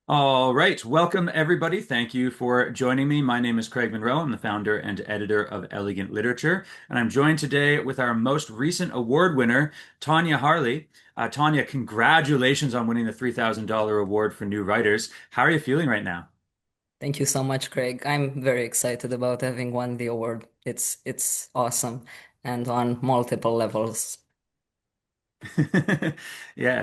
All right. Welcome, everybody. Thank you for joining me. My name is Craig Monroe. I'm the founder and editor of Elegant Literature, and I'm joined today with our most recent award winner, Tanja Harley. Tanja, congratulations on winning the $3,000 award for new writers. How are you feeling right now? Thank you so much, Craig. I'm very excited about having won the award. It's awesome and on multiple levels. Yeah.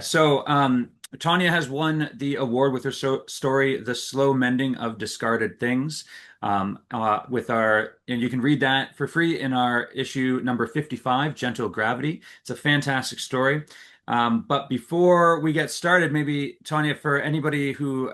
Tanya has won the award with her story, The Slow Mending of Discarded Things. And you can read that for free in our issue number 55, Gentle Gravity. It's a fantastic story. But before we get started, maybe Tanya, for anybody who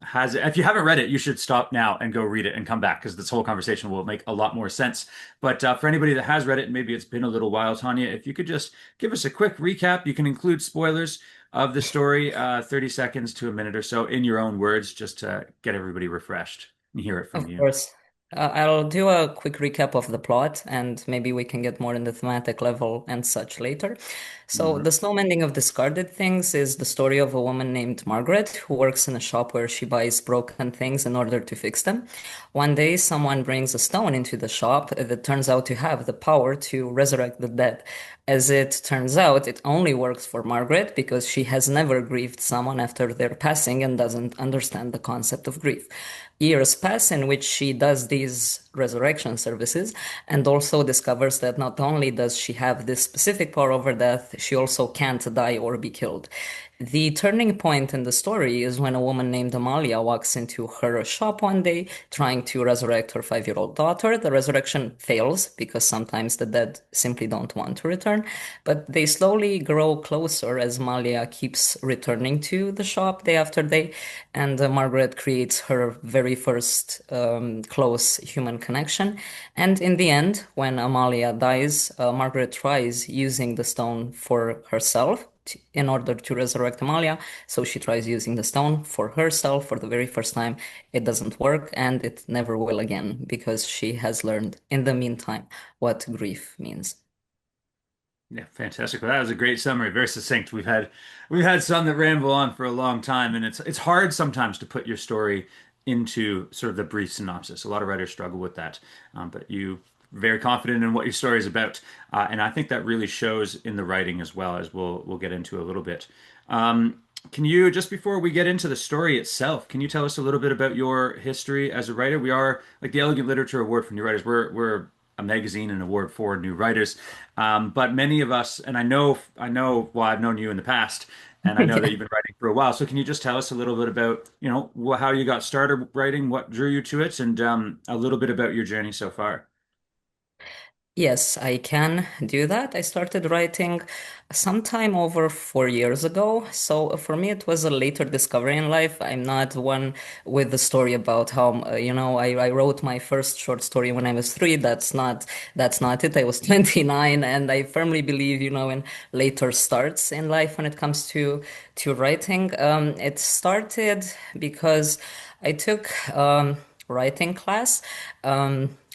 has if you haven't read it, you should stop now and go read it and come back because this whole conversation will make a lot more sense. But for anybody that has read it, maybe it's been a little while, Tanya, if you could just give us a quick recap. You can include spoilers of the story, 30 seconds to a minute or so in your own words, just to get everybody refreshed and hear it from Of you. course. I'll do a quick recap of the plot, and maybe we can get more in the thematic level and such later. So, Mhm. The Slow Mending of Discarded Things is the story of a woman named Margaret who works in a shop where she buys broken things in order to fix them. One day, someone brings a stone into the shop that turns out to have the power to resurrect the dead. As it turns out, it only works for Margaret because she has never grieved someone after their passing and doesn't understand the concept of grief. Years pass in which she does these resurrection services and also discovers that not only does she have this specific power over death, she also can't die or be killed. The turning point in the story is when a woman named Amalia walks into her shop one day trying to resurrect her 5-year-old daughter. The resurrection fails because sometimes the dead simply don't want to return, but they slowly grow closer as Amalia keeps returning to the shop day after day, and Margaret creates her very first close human connection. And in the end, when Amalia dies, Margaret tries using the stone for herself in order to resurrect Amalia. So she tries using the stone for herself for the very first time. It doesn't work, and it never will again because she has learned in the meantime what grief means. Yeah, fantastic. Well, that was a great summary, very succinct. We've had some that ramble on for a long time, and it's hard sometimes to put your story into sort of the brief synopsis. A lot of writers struggle with that, but you very confident in what your story is about, and I think that really shows in the writing as well, as we'll get into a little bit. Can you, just before we get into the story itself, can you tell us a little bit about your history as a writer? We are like the Elegant Literature Award for New Writers. We're a magazine and award for new writers. But many of us, and well, I've known you in the past, and I know that Yeah. you've been writing for a while. So can you just tell us a little bit about, how you got started writing, what drew you to it, and a little bit about your journey so far? Yes, I can do that. I started writing sometime over 4 years ago. So for me, it was a later discovery in life. I'm not one with the story about how, I wrote my first short story when I was 3. That's not it. I was 29, and I firmly believe, in later starts in life when it comes to writing. It started because I took writing class.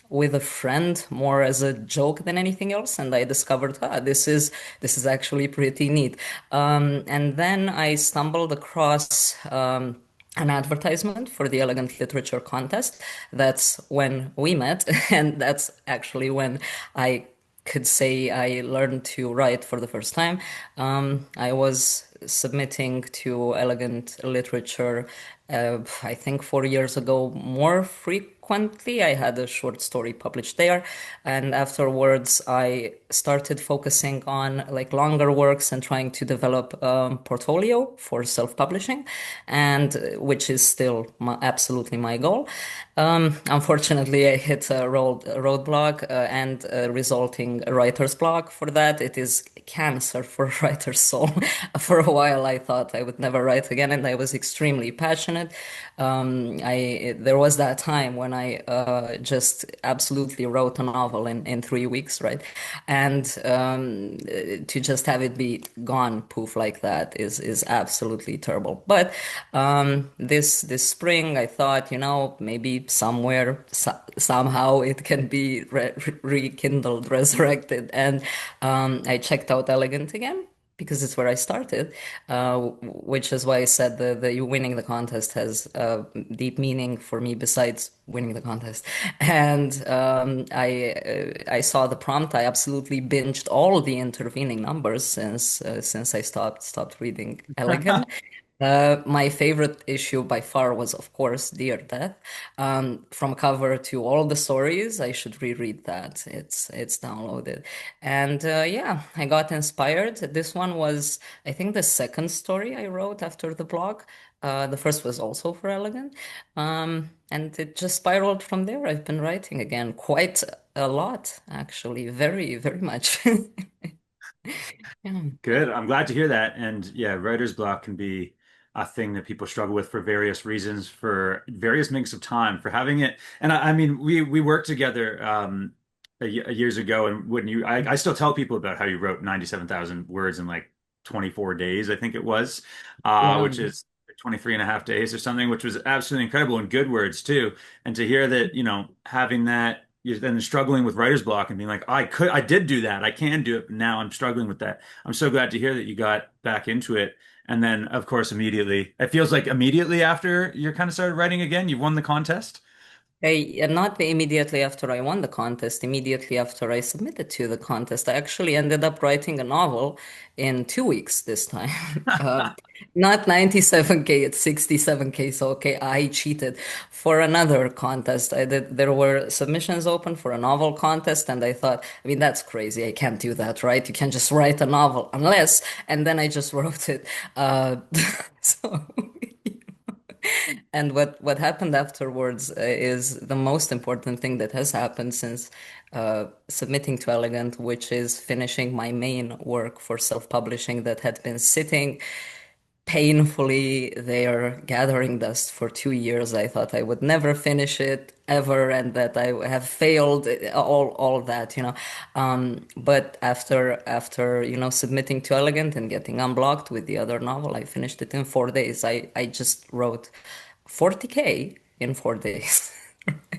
With a friend more as a joke than anything else, and I discovered, this is actually pretty neat. And then I stumbled across an advertisement for the Elegant Literature Contest. That's when we met, and that's actually when I could say I learned to write for the first time. I was submitting to Elegant Literature, I think 4 years ago, more frequently. I had a short story published there, and afterwards I started focusing on like longer works and trying to develop a portfolio for self-publishing, and which is still absolutely my goal. Unfortunately, I hit a roadblock and a resulting writer's block for that. It is cancer for a writer's soul. For a while, I thought I would never write again, and I was extremely passionate. There was that time when I just absolutely wrote a novel in 3 weeks, right? And to just have it be gone poof like that is absolutely terrible. But this spring, I thought, maybe somewhere, somehow it can be rekindled, resurrected, and I checked out Elegant again. because it's where I started, which is why I said the you winning the contest has deep meaning for me besides winning the contest. And I saw the prompt. I absolutely binged all the intervening numbers since I stopped reading Elegant. My favorite issue by far was, of course, Dear Death. From cover to all the stories, I should reread that. It's downloaded, and yeah, I got inspired. This one was, I think, the second story I wrote after the blog. The first was also for Elegant, and it just spiraled from there. I've been writing again quite a lot, actually, very, very much. Yeah. Good. I'm glad to hear that. And yeah, writer's block can be a thing that people struggle with for various reasons, for various makes of time, for having it. And I mean, we worked together years ago, and when I still tell people about how you wrote 97,000 words in like 24 days, I think it was, which Wow. is 23 and a half days or something, which was absolutely incredible and good words too. And to hear that, having that. You're then struggling with writer's block and being like, I did do that. I can do it. But now I'm struggling with that. I'm so glad to hear that you got back into it. And then, of course, immediately, it feels like immediately after you kind of started writing again, you won the contest. Not immediately after I won the contest, immediately after I submitted to the contest, I actually ended up writing a novel in 2 weeks this time. Not 97K, it's 67K. So, okay, I cheated for another contest. There were submissions open for a novel contest, and I thought, I mean, that's crazy. I can't do that, right? You can't just write a novel unless, and then I just wrote it. So. And what happened afterwards is the most important thing that has happened since submitting to Elegant, which is finishing my main work for self-publishing that had been sitting painfully there gathering dust for 2 years. I thought I would never finish it ever and that I have failed, all that, but after submitting to Elegant and getting unblocked with the other novel, I finished it in 4 days. I just wrote 40K in 4 days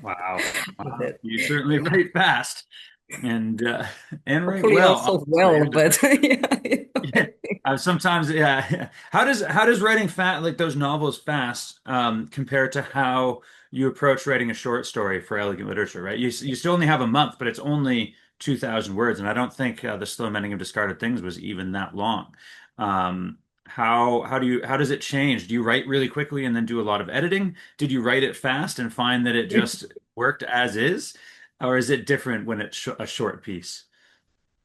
Wow. with Wow. it. You certainly Yeah. write fast and and write Hopefully well, also obviously. well, but yeah. Yeah. Sometimes, yeah. How does writing fast, like those novels fast, compare to how you approach writing a short story for elegant literature, right? You still only have a month, but it's only 2,000 words, and I don't think the slow mending of discarded things was even that long. How does it change? Do you write really quickly and then do a lot of editing? Did you write it fast and find that it just worked as is, or is it different when it's sh a short piece?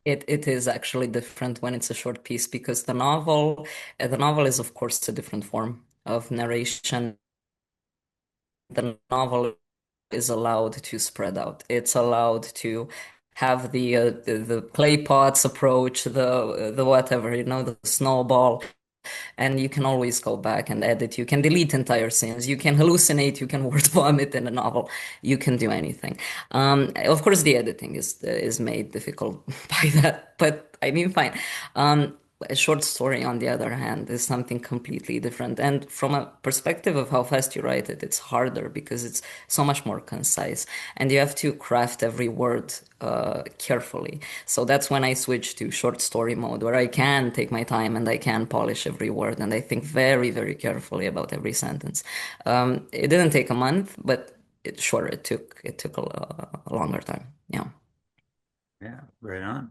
It is actually different when it's a short piece because the novel is of course a different form of narration. The novel is allowed to spread out. It's allowed to have the clay pots approach, the whatever, the snowball, and you can always go back and edit. You can delete entire scenes. You can hallucinate. You can word vomit in a novel. You can do anything. Of course, the editing is made difficult by that, but I mean, fine. A short story, on the other hand, is something completely different. And from a perspective of how fast you write it, it's harder because it's so much more concise. And you have to craft every word carefully. So that's when I switch to short story mode, where I can take my time and I can polish every word and I think very, very carefully about every sentence. It didn't take a month, but sure, it took a longer time. Yeah. Yeah, right on.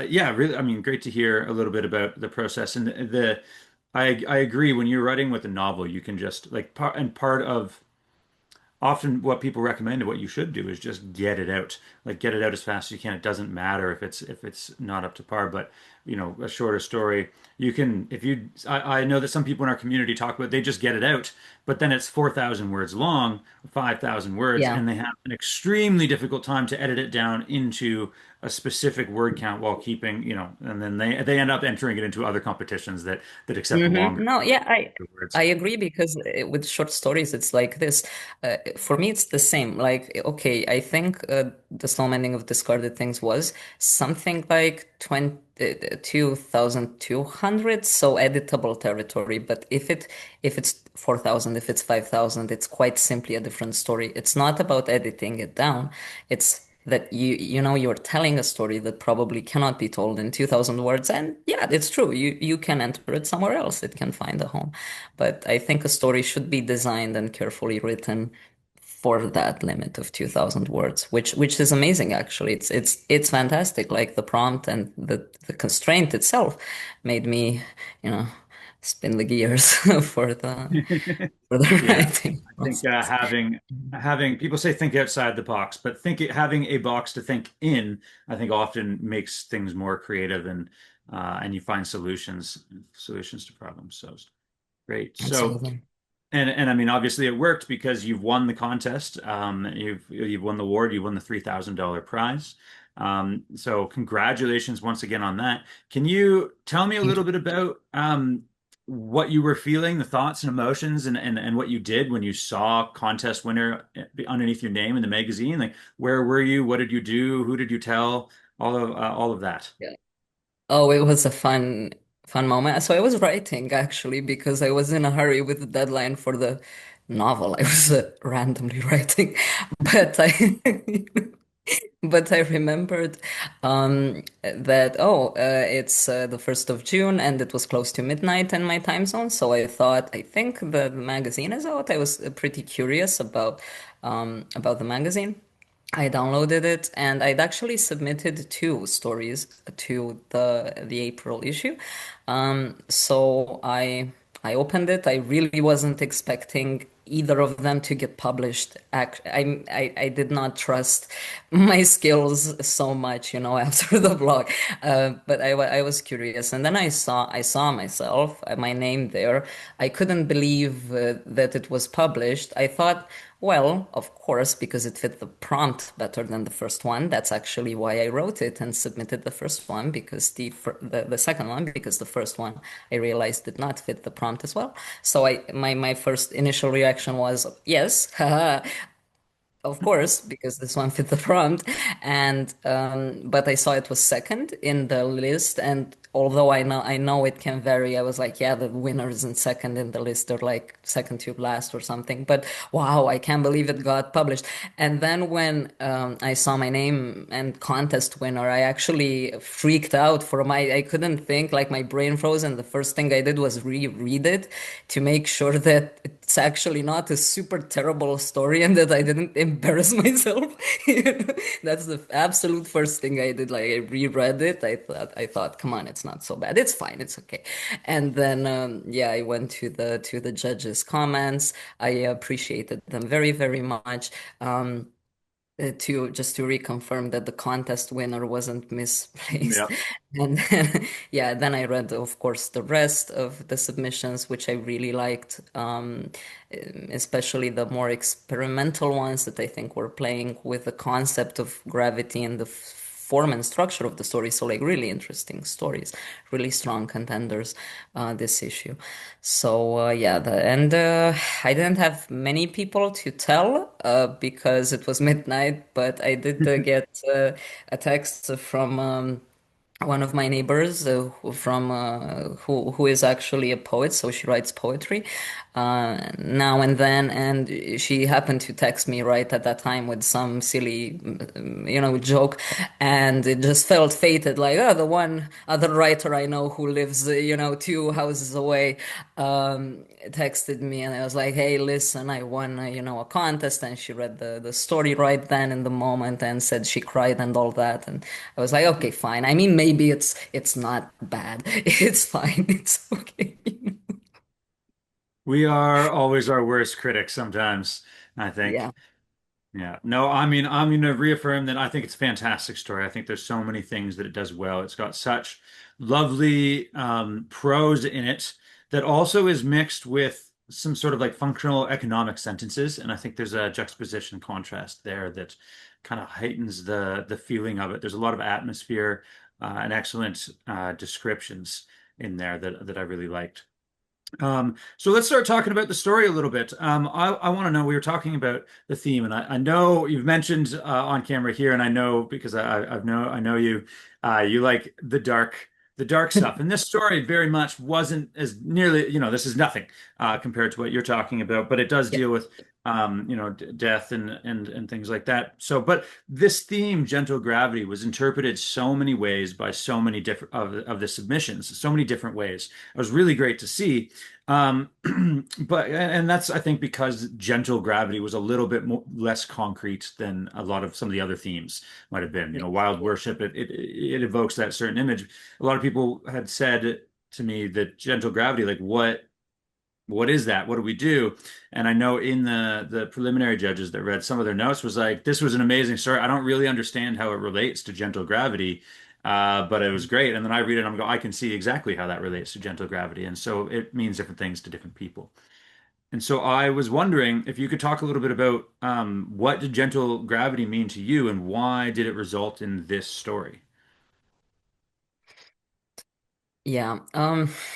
Yeah, really. I mean, great to hear a little bit about the process and I agree. When you're writing with a novel, you can just like part of often what people recommend and what you should do is just get it out. Like get it out as fast as you can. It doesn't matter if it's not up to par, but a shorter story, you can if you I know that some people in our community talk about they just get it out, but then it's 4,000 words long, 5,000 words, Yeah. and they have an extremely difficult time to edit it down into a specific word count while keeping, and then they end up entering it into other competitions that accept longer No, yeah, I words. agree because with short stories it's like this. For me, it's the same. Like, okay, I think the slow ending of discarded things was something like 2,200, so editable territory. But if it's 4,000, if it's 5,000, it's quite simply a different story. It's not about editing it down. It's that you're telling a story that probably cannot be told in 2000 words. And yeah, it's true. You can enter it somewhere else. It can find a home. But I think a story should be designed and carefully written for that limit of 2000 words, which is amazing actually. It's fantastic. Like the prompt and the constraint itself made me, you know, spin the gears for the Yeah, writing I think process. having people say think outside the box, but having a box to think in, I think often makes things more creative and you find solutions to problems. So great. So Absolutely. and I mean obviously it worked because you've won the contest. You've won the award. You won the $3,000 prize. So congratulations once again on that. Can you tell me a Thank little you. bit about what you were feeling, the thoughts and emotions, and what you did when you saw contest winner underneath your name in the magazine? Like, where were you? What did you do? Who did you tell? All of that. Yeah. Oh, it was a fun moment. So I was writing actually because I was in a hurry with the deadline for the novel. I was randomly writing, but I but I remembered that it's the 1st of June and it was close to midnight in my time zone. So I thought, I think the magazine is out. I was pretty curious about the magazine. I downloaded it and I'd actually submitted two stories to the April issue. So I opened it. I really wasn't expecting either of them to get published. I did not trust my skills so much, after the blog. But I was curious, and then I saw myself, my name there. I couldn't believe that it was published. I thought, well, of course, because it fit the prompt better than the first one. That's actually why I wrote it and submitted the first one because the second one because the first one I realized did not fit the prompt as well. So my first initial reaction was yes, of course, because this one fit the prompt, and but I saw it was second in the list, and although I know it can vary, I was like, yeah, the winners and second in the list are like second to last or something. But wow, I can't believe it got published. And then when I saw my name and contest winner, I actually freaked out for I couldn't think, like my brain froze, and the first thing I did was reread it to make sure that it's actually not a super terrible story and that I didn't embarrass myself. That's the absolute first thing I did. Like I reread it. I thought, come on, it's not so bad. It's fine. It's okay. And then yeah, I went to the judges' comments. I appreciated them very, very much. To just to reconfirm that the contest winner wasn't misplaced. Yeah. And then, yeah, then I read, of course, the rest of the submissions, which I really liked, especially the more experimental ones that I think were playing with the concept of gravity and the form and structure of the story. So, like, really interesting stories, really strong contenders, this issue. So yeah, I didn't have many people to tell because it was midnight, but I did get a text from one of my neighbors who is actually a poet, so she writes poetry now and then, and she happened to text me right at that time with some silly, joke, and it just felt fated, like, oh, the one other writer I know who lives, two houses away, texted me, and I was like, hey, listen, I won, a contest, and she read the story right then in the moment and said she cried and all that, and I was like, okay, fine. I mean, maybe it's not bad. It's fine. It's okay. We are always our worst critics sometimes, I think. Yeah. Yeah. No, I mean, I'm going to reaffirm that I think it's a fantastic story. I think there's so many things that it does well. It's got such lovely prose in it that also is mixed with some sort of like functional economic sentences. And I think there's a juxtaposition contrast there that kind of heightens the feeling of it. There's a lot of atmosphere and excellent descriptions in there that I really liked. So let's start talking about the story a little bit. I want to know, we were talking about the theme, and I know you've mentioned on camera here, and I know because I know you, you like the dark stuff. And this story very much wasn't as nearly, this is nothing compared to what you're talking about, but it does Yeah. deal with death and things like that. So, but this theme, gentle gravity, was interpreted so many ways by so many different of the submissions, so many different ways. It was really great to see. Um, but and that's I think because gentle gravity was a little bit more less concrete than a lot of some of the other themes might have been. Wild worship, it evokes that certain image. A lot of people had said to me that gentle gravity, like what is that? What do we do? And I know in the preliminary judges that read some of their notes was like, this was an amazing story. I don't really understand how it relates to gentle gravity, but it was great. And then I read it and I'm go, I can see exactly how that relates to gentle gravity. And so it means different things to different people. And so I was wondering if you could talk a little bit about what did gentle gravity mean to you and why did it result in this story? Yeah.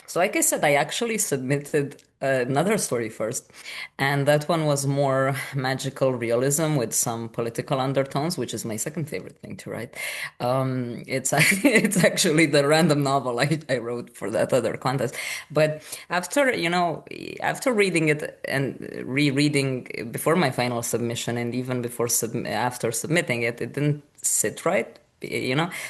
So like I said, I actually submitted another story first, and that one was more magical realism with some political undertones, which is my second favorite thing to write. It's it's actually the random novel I wrote for that other contest. But after, after reading it and rereading before my final submission and even after submitting it, it didn't sit right,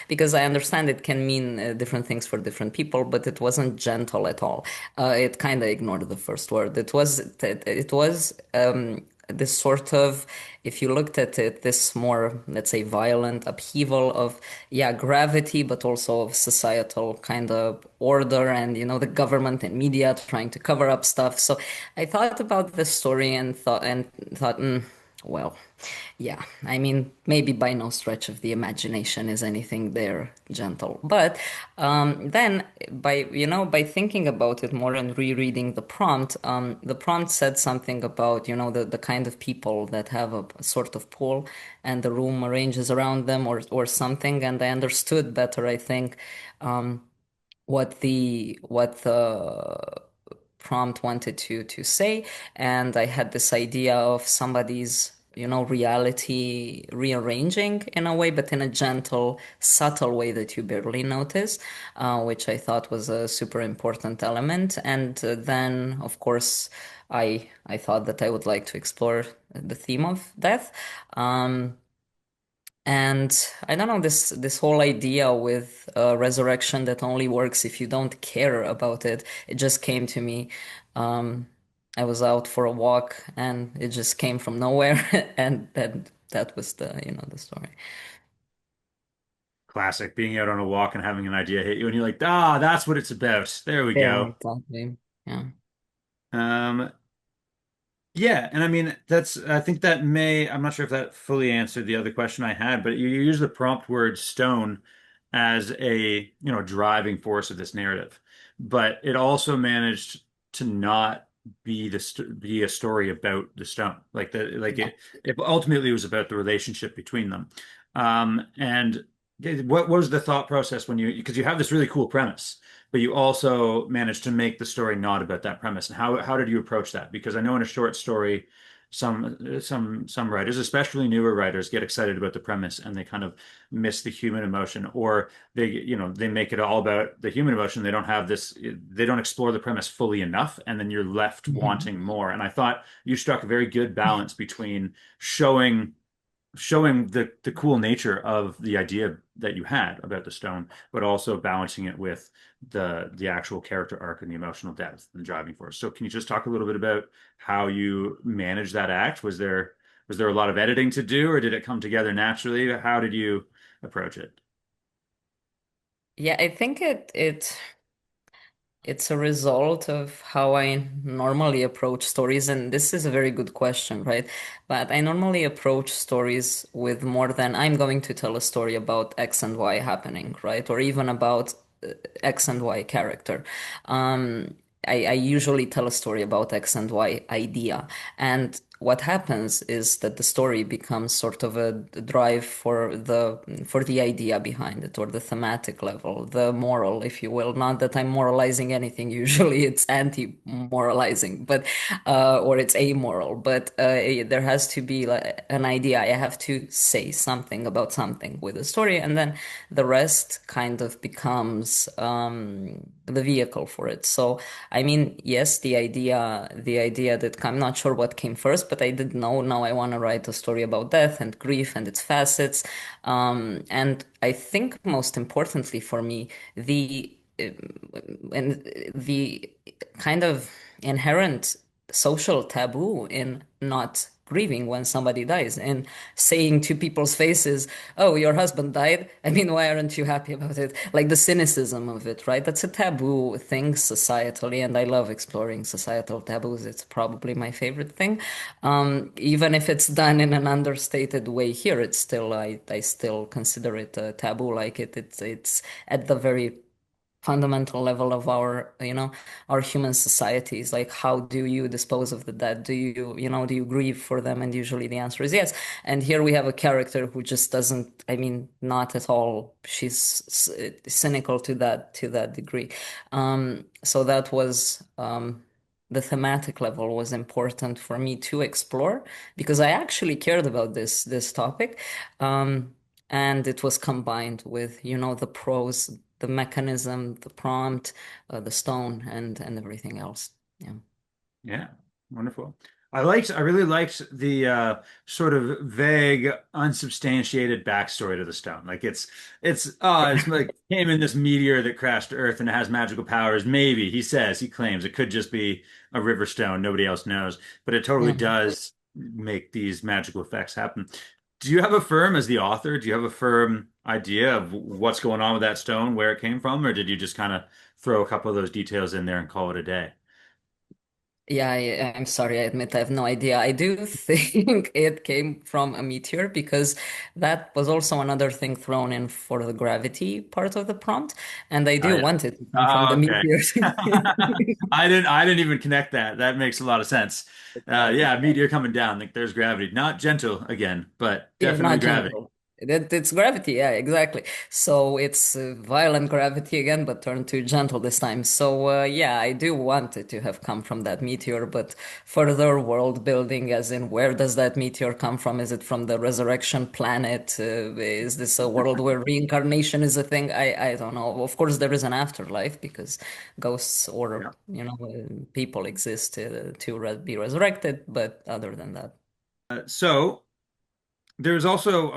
because I understand it can mean different things for different people, but it wasn't gentle at all. It kind of ignored the first word. It was this sort of, if you looked at it, this more, let's say, violent upheaval of, yeah, gravity, but also of societal kind of order and, the government and media trying to cover up stuff. So I thought about this story and thought, well, yeah, I mean, maybe by no stretch of the imagination is anything there gentle. But then by thinking about it more and rereading the prompt said something about, the kind of people that have a sort of pool and the room arranges around them or something. And I understood better, I think, what the prompt wanted to say, and I had this idea of somebody's, reality rearranging in a way, but in a gentle, subtle way that you barely notice, which I thought was a super important element. And then, of course, I thought that I would like to explore the theme of death. And I don't know, this whole idea with resurrection that only works if you don't care about it. It just came to me. Um, I was out for a walk and it just came from nowhere, and that was the story. Classic, being out on a walk and having an idea hit you, and you're like, ah, that's what it's about. There we Yeah, go. exactly. Yeah. Um, Yeah, and I mean I think that I'm not sure if that fully answered the other question I had, but you use the prompt word stone as driving force of this narrative. But it also managed to not be a story about the stone. Yeah. It ultimately was about the relationship between them. And what was the thought process when because you have this really cool premise, but you also managed to make the story not about that premise. And how did you approach that? Because I know in a short story, some writers, especially newer writers, get excited about the premise and they kind of miss the human emotion, or they make it all about the human emotion. They don't explore the premise fully enough, and then you're left Mhm. wanting more. And I thought you struck a very good balance between showing the cool nature of the idea that you had about the stone, but also balancing it with the actual character arc and the emotional depth and driving force. So can you just talk a little bit about how you managed that act? Was there a lot of editing to do, or did it come together naturally? How did you approach it? Yeah, I think it's a result of how I normally approach stories, and this is a very good question, right? But I normally approach stories with more than I'm going to tell a story about X and Y happening, right? Or even about X and Y character. Um, I usually tell a story about X and Y idea. And what happens is that the story becomes sort of a drive for the idea behind it, or the thematic level, the moral, if you will. Not that I'm moralizing anything. Usually, it's anti-moralizing, but or it's amoral. But there has to be like an idea. I have to say something about something with the story, and then the rest kind of becomes the vehicle for it. So. I mean, yes, the idea that I'm not sure what came first, but I did know now I want to write a story about death and grief and its facets. And I think most importantly for me, and the kind of inherent social taboo in not grieving when somebody dies and saying to people's faces, "Oh, your husband died. I mean, why aren't you happy about it?" Like the cynicism of it, right? That's a taboo thing societally, and I love exploring societal taboos. It's probably my favorite thing. Even if it's done in an understated way here, it's still I still consider it a taboo. Like it's at the very fundamental level of our, our human societies. Like, how do you dispose of the dead? Do you grieve for them? And usually the answer is yes. And here we have a character who just doesn't, I mean, not at all. She's cynical to that degree. So that was the thematic level was important for me to explore because I actually cared about this topic. And it was combined with, the prose, the mechanism, the prompt, the stone, and everything else. Yeah. Yeah, wonderful. I really liked the sort of vague, unsubstantiated backstory to the stone. Like it's like came in this meteor that crashed to Earth and it has magical powers. Maybe he claims it could just be a river stone. Nobody else knows, but it totally Yeah. does make these magical effects happen. Do you have a firm as the author? Do you have a firm idea of what's going on with that stone, where it came from, or did you just kind of throw a couple of those details in there and call it a day? Yeah, I'm sorry, I admit I have no idea. I do think it came from a meteor because that was also another thing thrown in for the gravity part of the prompt, and I do Yeah. want it to come from Oh, the okay. meteor. I didn't even connect that. That makes a lot of sense. Yeah, meteor coming down. Like there's gravity. Not gentle again, but Yeah, definitely not gravity. gentle. It's gravity, yeah, exactly. So it's violent gravity again, but turned to gentle this time. So yeah, I do want it to have come from that meteor, but further world building, as in where does that meteor come from? Is it from the resurrection planet? Is this a world where reincarnation is a thing? I don't know. Of course, there is an afterlife because ghosts or Yeah. people exist to be resurrected, but other than that. So there's also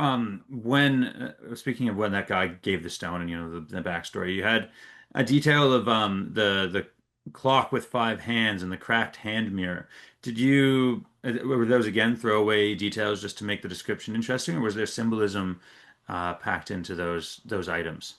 when speaking of when that guy gave the stone and the backstory, you had a detail of the clock with five hands and the cracked hand mirror. Did you were those again throwaway details just to make the description interesting, or was there symbolism packed into those items?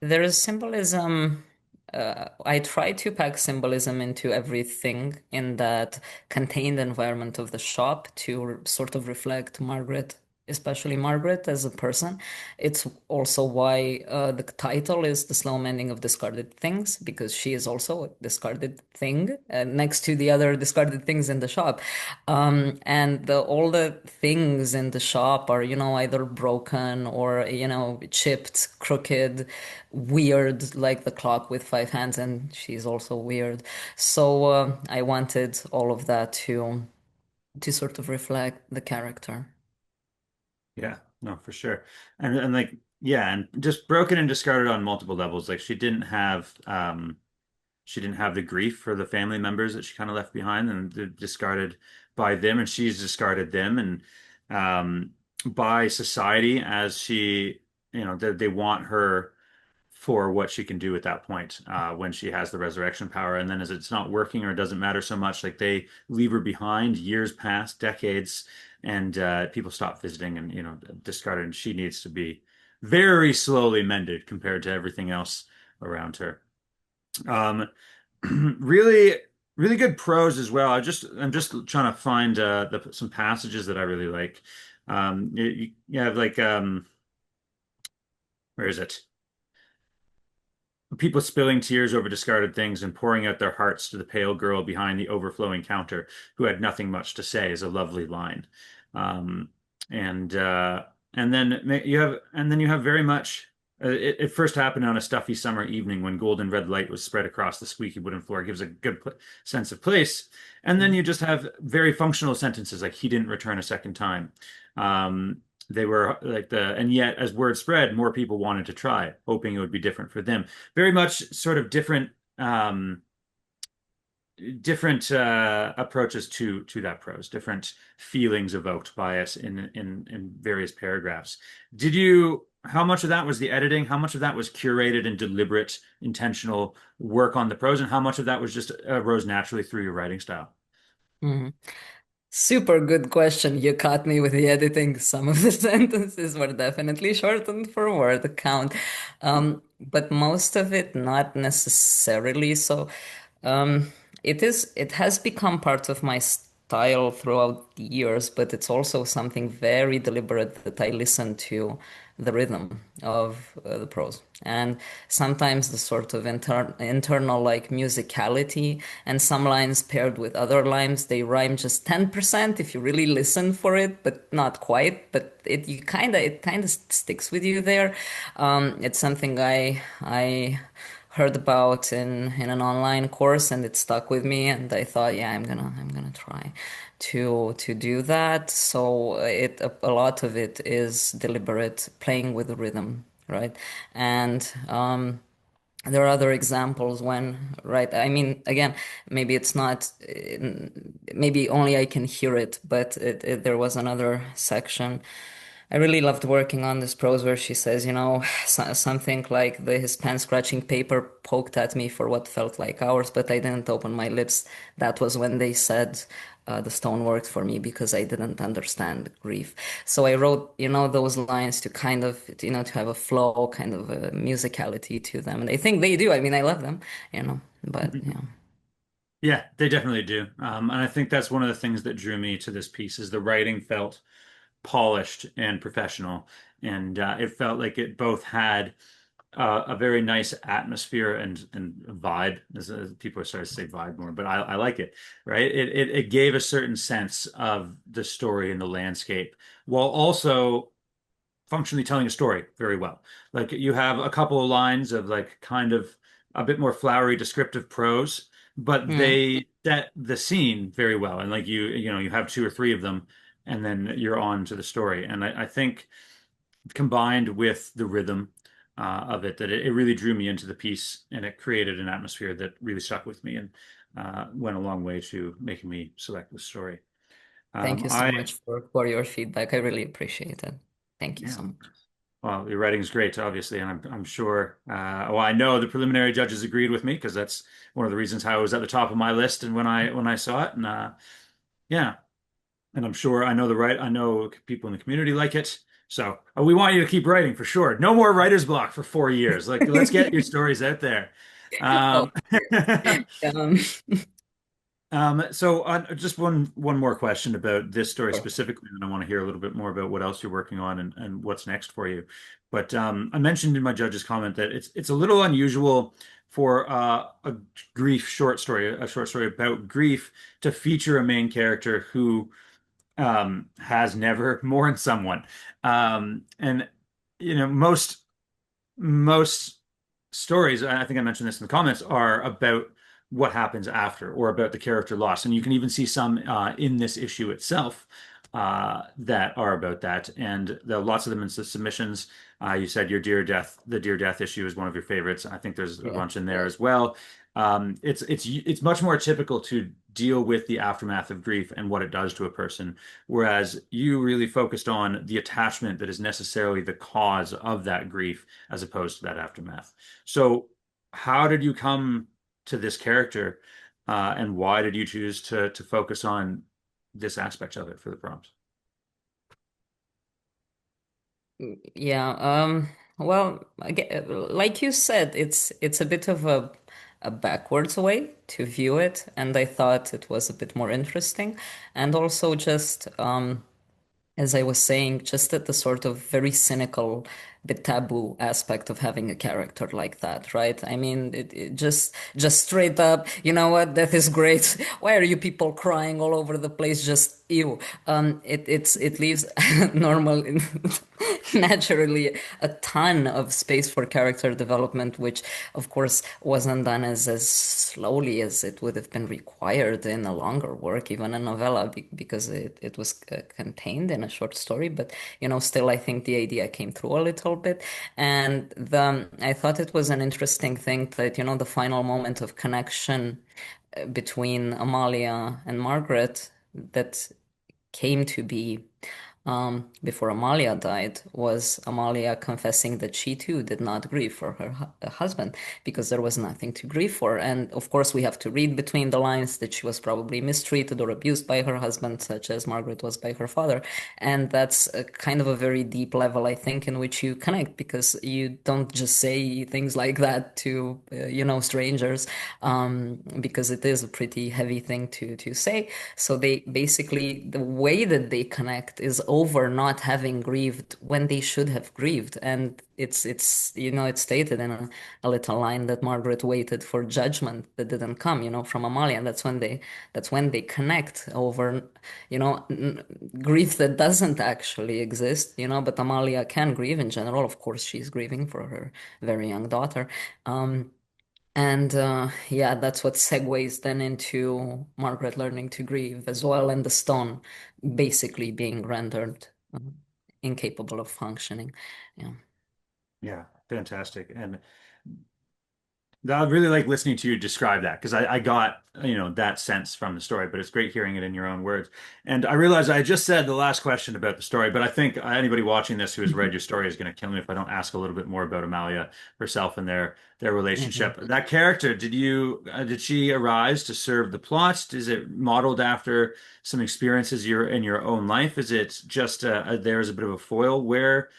There is symbolism. I try to pack symbolism into everything in that contained environment of the shop to sort of reflect Margaret, especially Margaret as a person. It's also why the title is The Slow Mending of Discarded Things, because she is also a discarded thing next to the other discarded things in the shop. And all the things in the shop are, either broken or, chipped, crooked, weird, like the clock with five hands, and she's also weird. So I wanted all of that to sort of reflect the character. Yeah, no, for sure. And like yeah, and just broken and discarded on multiple levels. Like she didn't have the grief for the family members that she kind of left behind and they're discarded by them and she's discarded them and by society as they want her for what she can do at that point when she has the resurrection power. And then as it's not working or it doesn't matter so much, like they leave her behind, years pass, decades, and people stop visiting and discarded. And she needs to be very slowly mended compared to everything else around her. Um, really, really good prose as well. I'm just trying to find some passages that I really like. You have like where is it? people spilling tears over discarded things and pouring out their hearts to the pale girl behind the overflowing counter who had nothing much to say is a lovely line. Um, and you have very much it first happened on a stuffy summer evening when golden red light was spread across the squeaky wooden floor. It gives a good pl sense of place. And then Mm. you just have very functional sentences like he didn't return a second time. Um, they were like and yet as word spread, more people wanted to try, hoping it would be different for them. Very much sort of um, different approaches to that prose, different feelings evoked by us in various paragraphs. Did you? How much of that was the editing? How much of that was curated and deliberate, intentional work on the prose, and how much of that was just rose naturally through your writing style? Mhm. Super good question. You caught me with the editing. Some of the sentences were definitely shortened for word count, but most of it not necessarily. So, um, it has become part of my style throughout the years, but it's also something very deliberate that I listen to the rhythm of the prose. And sometimes the sort of internal like musicality and some lines paired with other lines, they rhyme just 10% if you really listen for it, but not quite. But it kind of sticks with you there. It's something I heard about in an online course and it stuck with me and I thought, yeah, I'm gonna try to do that. So a lot of it is deliberate playing with the rhythm, right? And there are other examples when, right? I mean, again, maybe it's not, maybe only I can hear it, but there was another section. I really loved working on this prose where she says, something like his pen scratching paper poked at me for what felt like hours, but I didn't open my lips. That was when they said the stone worked for me because I didn't understand grief. So I wrote, those lines to kind of, to have a flow, kind of a musicality to them. And I think they do. I mean, I love them, but yeah. Yeah, they definitely do. And I think that's one of the things that drew me to this piece is the writing felt polished and professional, and it felt like it both had a very nice atmosphere and vibe. As people are starting to say vibe more, but I like it. Right? It gave a certain sense of the story and the landscape, while also functionally telling a story very well. Like you have a couple of lines of like kind of a bit more flowery descriptive prose, but Mm, they set the scene very well. And like you have two or three of them, and then you're on to the story. And I think combined with the rhythm of it, that it really drew me into the piece, and it created an atmosphere that really stuck with me and went a long way to making me select the story. thank you so I much for your feedback. I really appreciate it. Thank you Yeah. so much. Well, your writing is great, obviously, and I'm sure. Well, I know the preliminary judges agreed with me because that's one of the reasons how it was at the top of my list, and when I saw it, and yeah, and I'm sure I know people in the community like it. So we want you to keep writing for sure. No more writer's block for 4 years. Like, let's get your stories out there. Oh, Um, um, so just one more question about this story sure. specifically, and I want to hear a little bit more about what else you're working on and what's next for you. But I mentioned in my judge's comment that it's a little unusual for a grief short story, a short story about grief, to feature a main character who has never mourned someone. And most stories, I think I mentioned this in the comments, are about what happens after or about the character loss. And you can even see some in this issue itself that are about that. And there are lots of them in the submissions. You said the Dear Death issue is one of your favorites. I think there's a Yeah, bunch in there yeah. as well. It's much more typical to deal with the aftermath of grief and what it does to a person, whereas you really focused on the attachment that is necessarily the cause of that grief as opposed to that aftermath. So, how did you come to this character, and why did you choose to focus on this aspect of it for the prompt? Yeah, well, like you said, it's a bit of a backwards way to view it, and I thought it was a bit more interesting, and also just as I was saying, just at the sort of very cynical, bit taboo aspect of having a character like that, right? I mean, it just straight up, you know what? Death is great. Why are you people crying all over the place? Just ew. It leaves normal, naturally a ton of space for character development, which of course wasn't done as slowly as it would have been required in a longer work, even a novella, because it was contained in a short story. But still, I think the idea came through a little bit, and I thought it was an interesting thing that the final moment of connection between Amalia and Margaret that came to be before Amalia died was Amalia confessing that she too did not grieve for her husband because there was nothing to grieve for. And of course, we have to read between the lines that she was probably mistreated or abused by her husband, such as Margaret was by her father. And that's a kind of a very deep level, I think, in which you connect because you don't just say things like that to, strangers, because it is a pretty heavy thing to say. So they basically, the way that they connect is over not having grieved when they should have grieved. And it's stated in a little line that Margaret waited for judgment that didn't come, from Amalia. And that's when they connect over, grief that doesn't actually exist, but Amalia can grieve in general. Of course, she's grieving for her very young daughter. And yeah, that's what segues then into Margaret learning to grieve as well, and the stone basically being rendered incapable of functioning. Yeah. Yeah, fantastic. And I really like listening to you describe that because I got, that sense from the story, but it's great hearing it in your own words. And I realized I just said the last question about the story, but I think anybody watching this who has read your story is going to kill me if I don't ask a little bit more about Amalia herself and their Mhm. relationship. That character, did she arise to serve the plot? Is it modeled after some experiences in your own life? Is it just there as a bit of a foil? Where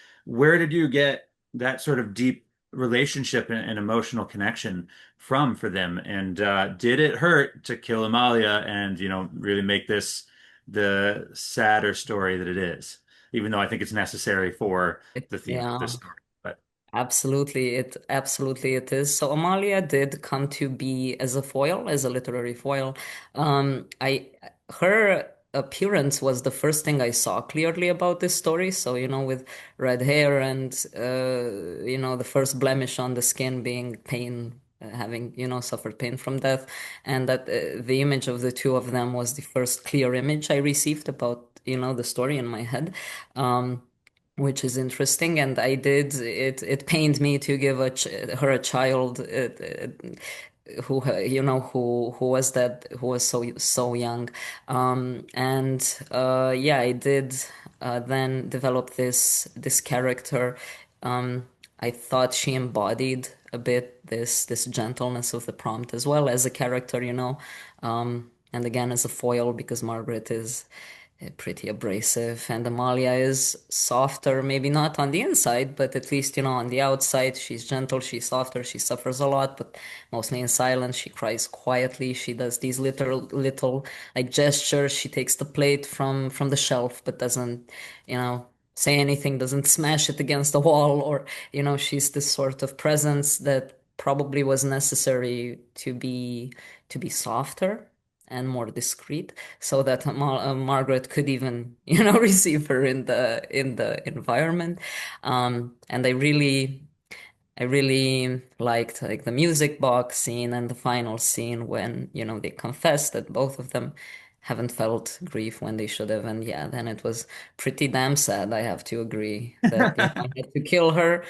did you get that sort of deep relationship and emotional connection from for them? And did it hurt to kill Amalia and, really make this the sadder story that it is? Even though I think it's necessary for the theme of this Yeah. story. But Absolutely it is. So Amalia did come to be as a foil, as a literary foil. I Her appearance was the first thing I saw clearly about this story. So, with red hair and the first blemish on the skin being pain, having, suffered pain from death, and that the image of the two of them was the first clear image I received about, the story in my head. Um, which is interesting. And I did it pained me to give her a child who was so young. And yeah, I did then develop this character. I thought she embodied a bit this gentleness of the prompt as well as a character, and again as a foil because Margaret is pretty abrasive, and Amalia is softer, maybe not on the inside, but at least, on the outside, she's gentle, she's softer, she suffers a lot, but mostly in silence. She cries quietly. She does these little like gestures. She takes the plate from the shelf, but doesn't, say anything, doesn't smash it against the wall, or, she's this sort of presence that probably was necessary to be softer and more discreet so that Margaret could even, receive her in the environment. And I really liked like the music box scene and the final scene when, they confess that both of them haven't felt grief when they should have. And yeah, then it was pretty damn sad. I have to agree that, I had to kill her.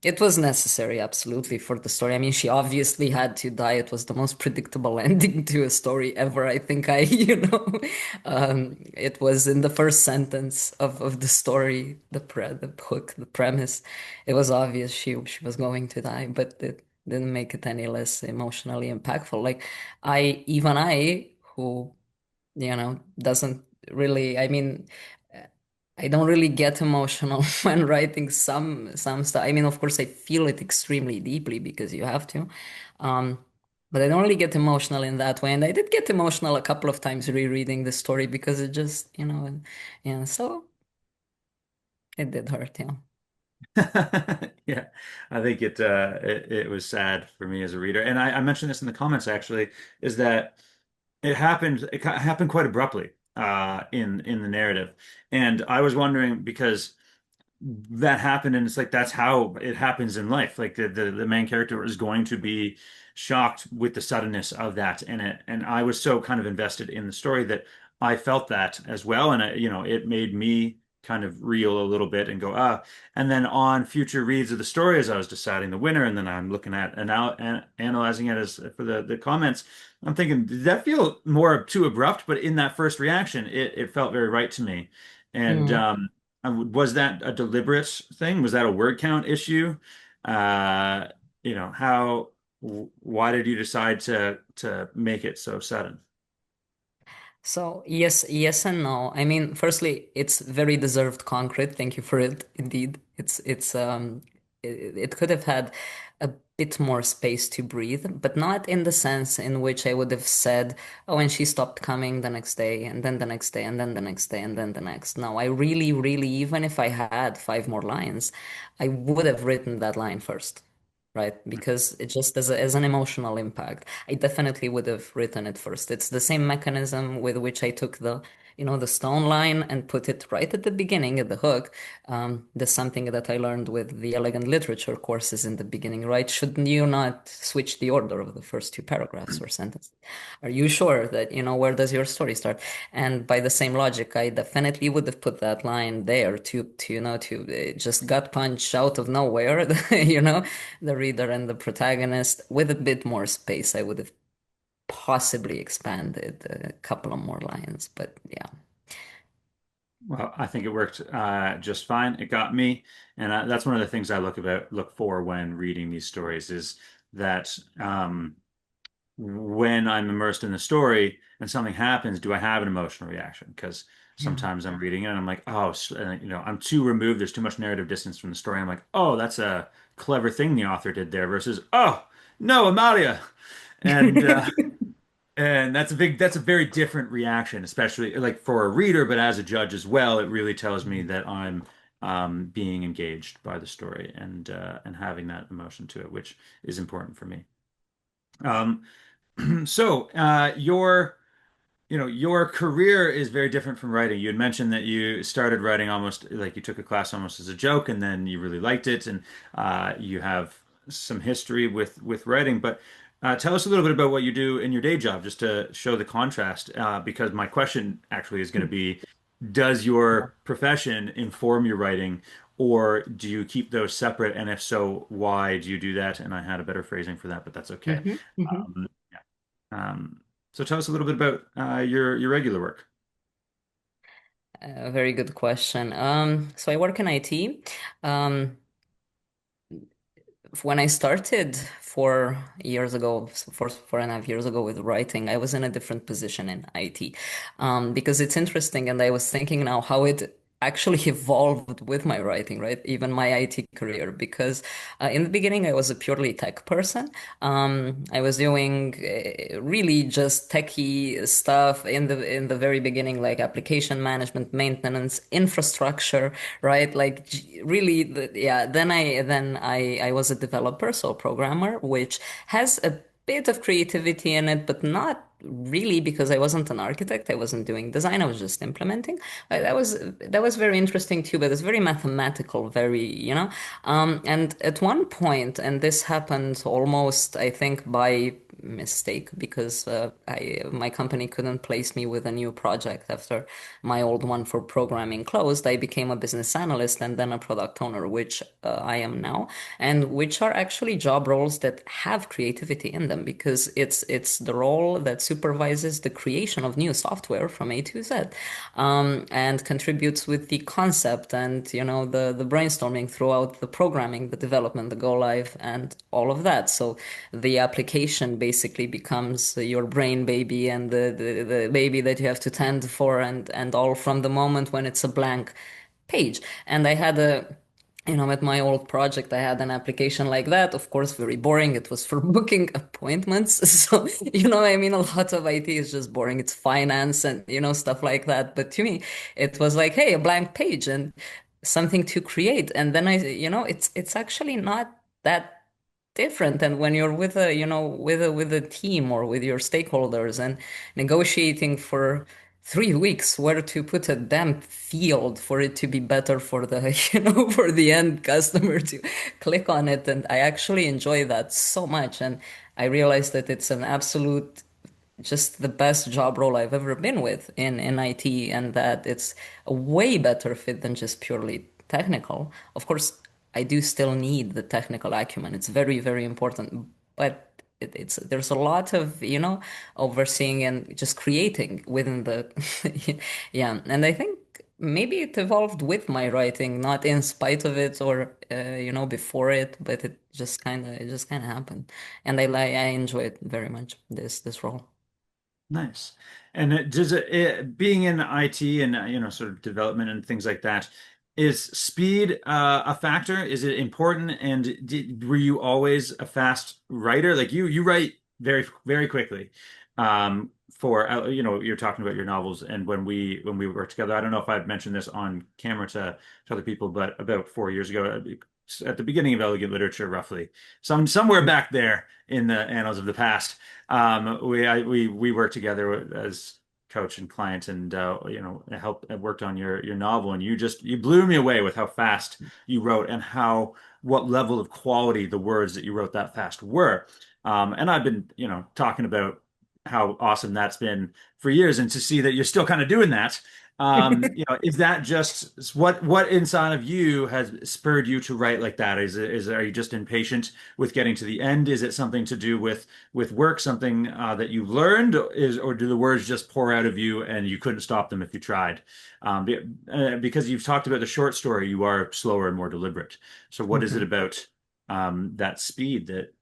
It was necessary, absolutely, for the story. I mean, she obviously had to die. It was the most predictable ending to a story ever. I think it was in the first sentence of the story, the hook, the premise. It was obvious she was going to die, but it didn't make it any less emotionally impactful. Like I, who doesn't really, I mean, I don't really get emotional when writing some stuff. I mean, of course, I feel it extremely deeply because you have to. Um, But I don't really get emotional in that way. And I did get emotional a couple of times rereading the story because it just, yeah, so it did hurt, yeah. Yeah, I think it was sad for me as a reader, and I mentioned this in the comments actually, is that it happened quite abruptly in the narrative, and I was wondering because that happened, and it's like that's how it happens in life. Like the main character is going to be shocked with the suddenness of that, and I was so kind of invested in the story that I felt that as well, and it made me kind of reel a little bit and go and then on future reads of the story as I was deciding the winner, and then I'm looking at analyzing it as for the comments. I'm thinking, did that feel more too abrupt? But in that first reaction, it felt very right to me. And Mm. was that a deliberate thing? Was that a word count issue? Uh, why did you decide to make it so sudden? So yes and no. I mean, firstly, it's very deserved concrete. Thank you for it. Indeed, it could have had a bit more space to breathe, but not in the sense in which I would have said, oh, and she stopped coming the next day, and then the next day, and then the next day, and then the next. No, I really, really, even if I had five more lines, I would have written that line first. Right? Because it just as an emotional impact. I definitely would have written it first. It's the same mechanism with which I took the stone line and put it right at the beginning at the hook. That's something that I learned with the elegant literature courses in the beginning, right? Shouldn't you not switch the order of the first two paragraphs or sentences? Are you sure that, where does your story start? And by the same logic, I definitely would have put that line there to just gut punch out of nowhere, the reader and the protagonist with a bit more space. I would have possibly expanded a couple of more lines, but yeah. Well, I think it worked just fine. It got me, and that's one of the things I look for when reading these stories is that when I'm immersed in the story and something happens, do I have an emotional reaction? Because Yeah. sometimes I'm reading it and I'm like, oh, I'm too removed. There's too much narrative distance from the story. I'm like, oh, that's a clever thing the author did there versus, oh, no, Amalia. And and that's a very different reaction, especially like for a reader, but as a judge as well, it really tells me that I'm being engaged by the story and having that emotion to it, which is important for me. Um, so your career is very different from writing. You had mentioned that you started writing almost like you took a class almost as a joke, and then you really liked it, and you have some history with writing. But tell us a little bit about what you do in your day job, just to show the contrast. Because my question actually is going to be, does Yeah. your profession inform your writing, or do you keep those separate? And if so, why do you do that? And I had a better phrasing for that, but that's okay. Hmm. Hmm. Um, so tell us a little bit about your regular work. Very good question. So I work in IT. Um, when I started 4 years ago, so 4.5 years ago with writing, I was in a different position in IT. Because it's interesting, and I was thinking now how it actually evolved with my writing, right? Even my IT career, because in the beginning I was a purely tech person. I was doing really just techie stuff in the very beginning, like application management, maintenance, infrastructure, right? Like really, yeah. Then I was a developer, so programmer, which has a bit of creativity in it, but not really because I wasn't an architect. I wasn't doing design. I was just implementing. That was very interesting too, but it's very mathematical, and at one point, and this happened almost, I think, by mistake because my company couldn't place me with a new project after my old one for programming closed. I became a business analyst and then a product owner, which I am now, and which are actually job roles that have creativity in them because it's the role that supervises the creation of new software from A to Z, and contributes with the concept and the brainstorming throughout the programming, the development, the go live, and all of that. So the application basically becomes your brain baby and the baby that you have to tend for and all from the moment when it's a blank page. And I had At my old project, I had an application like that. Of course, very boring. It was for booking appointments. So, a lot of IT is just boring. It's finance and, stuff like that. But to me, it was like, hey, a blank page and something to create. And then it's actually not that different. And when you're with a team or with your stakeholders and negotiating for 3 weeks where to put a damn field for it to be better for the for the end customer to click on it, and I actually enjoy that so much, and I realized that it's an absolute just the best job role I've ever been with in IT, and that it's a way better fit than just purely technical. Of course, I do still need the technical acumen. It's very, very important, but it's there's a lot of, overseeing and just creating within the yeah. And I think maybe it evolved with my writing, not in spite of it or before it, but it just kind of happened, and I enjoy it very much, this role. Nice. And being in IT and sort of development and things like that, is speed a factor? Is it important? And were you always a fast writer? Like you write very very quickly. For you're talking about your novels, and when we worked together, I don't know if I've mentioned this on camera to other people, but about 4 years ago, at the beginning of Elegant Literature, roughly, somewhere back there in the annals of the past. We worked together as coach and client, and helped worked on your novel, and you blew me away with how fast you wrote and how what level of quality the words that you wrote that fast were. And I've been talking about how awesome that's been for years, and to see that you're still kind of doing that. Is that just what inside of you has spurred you to write like that? Are you just impatient with getting to the end? Is it something to do with work, something that you learned, or do the words just pour out of you and you couldn't stop them if you tried? Because you've talked about the short story, you are slower and more deliberate. So what is it Mhm. about that speed that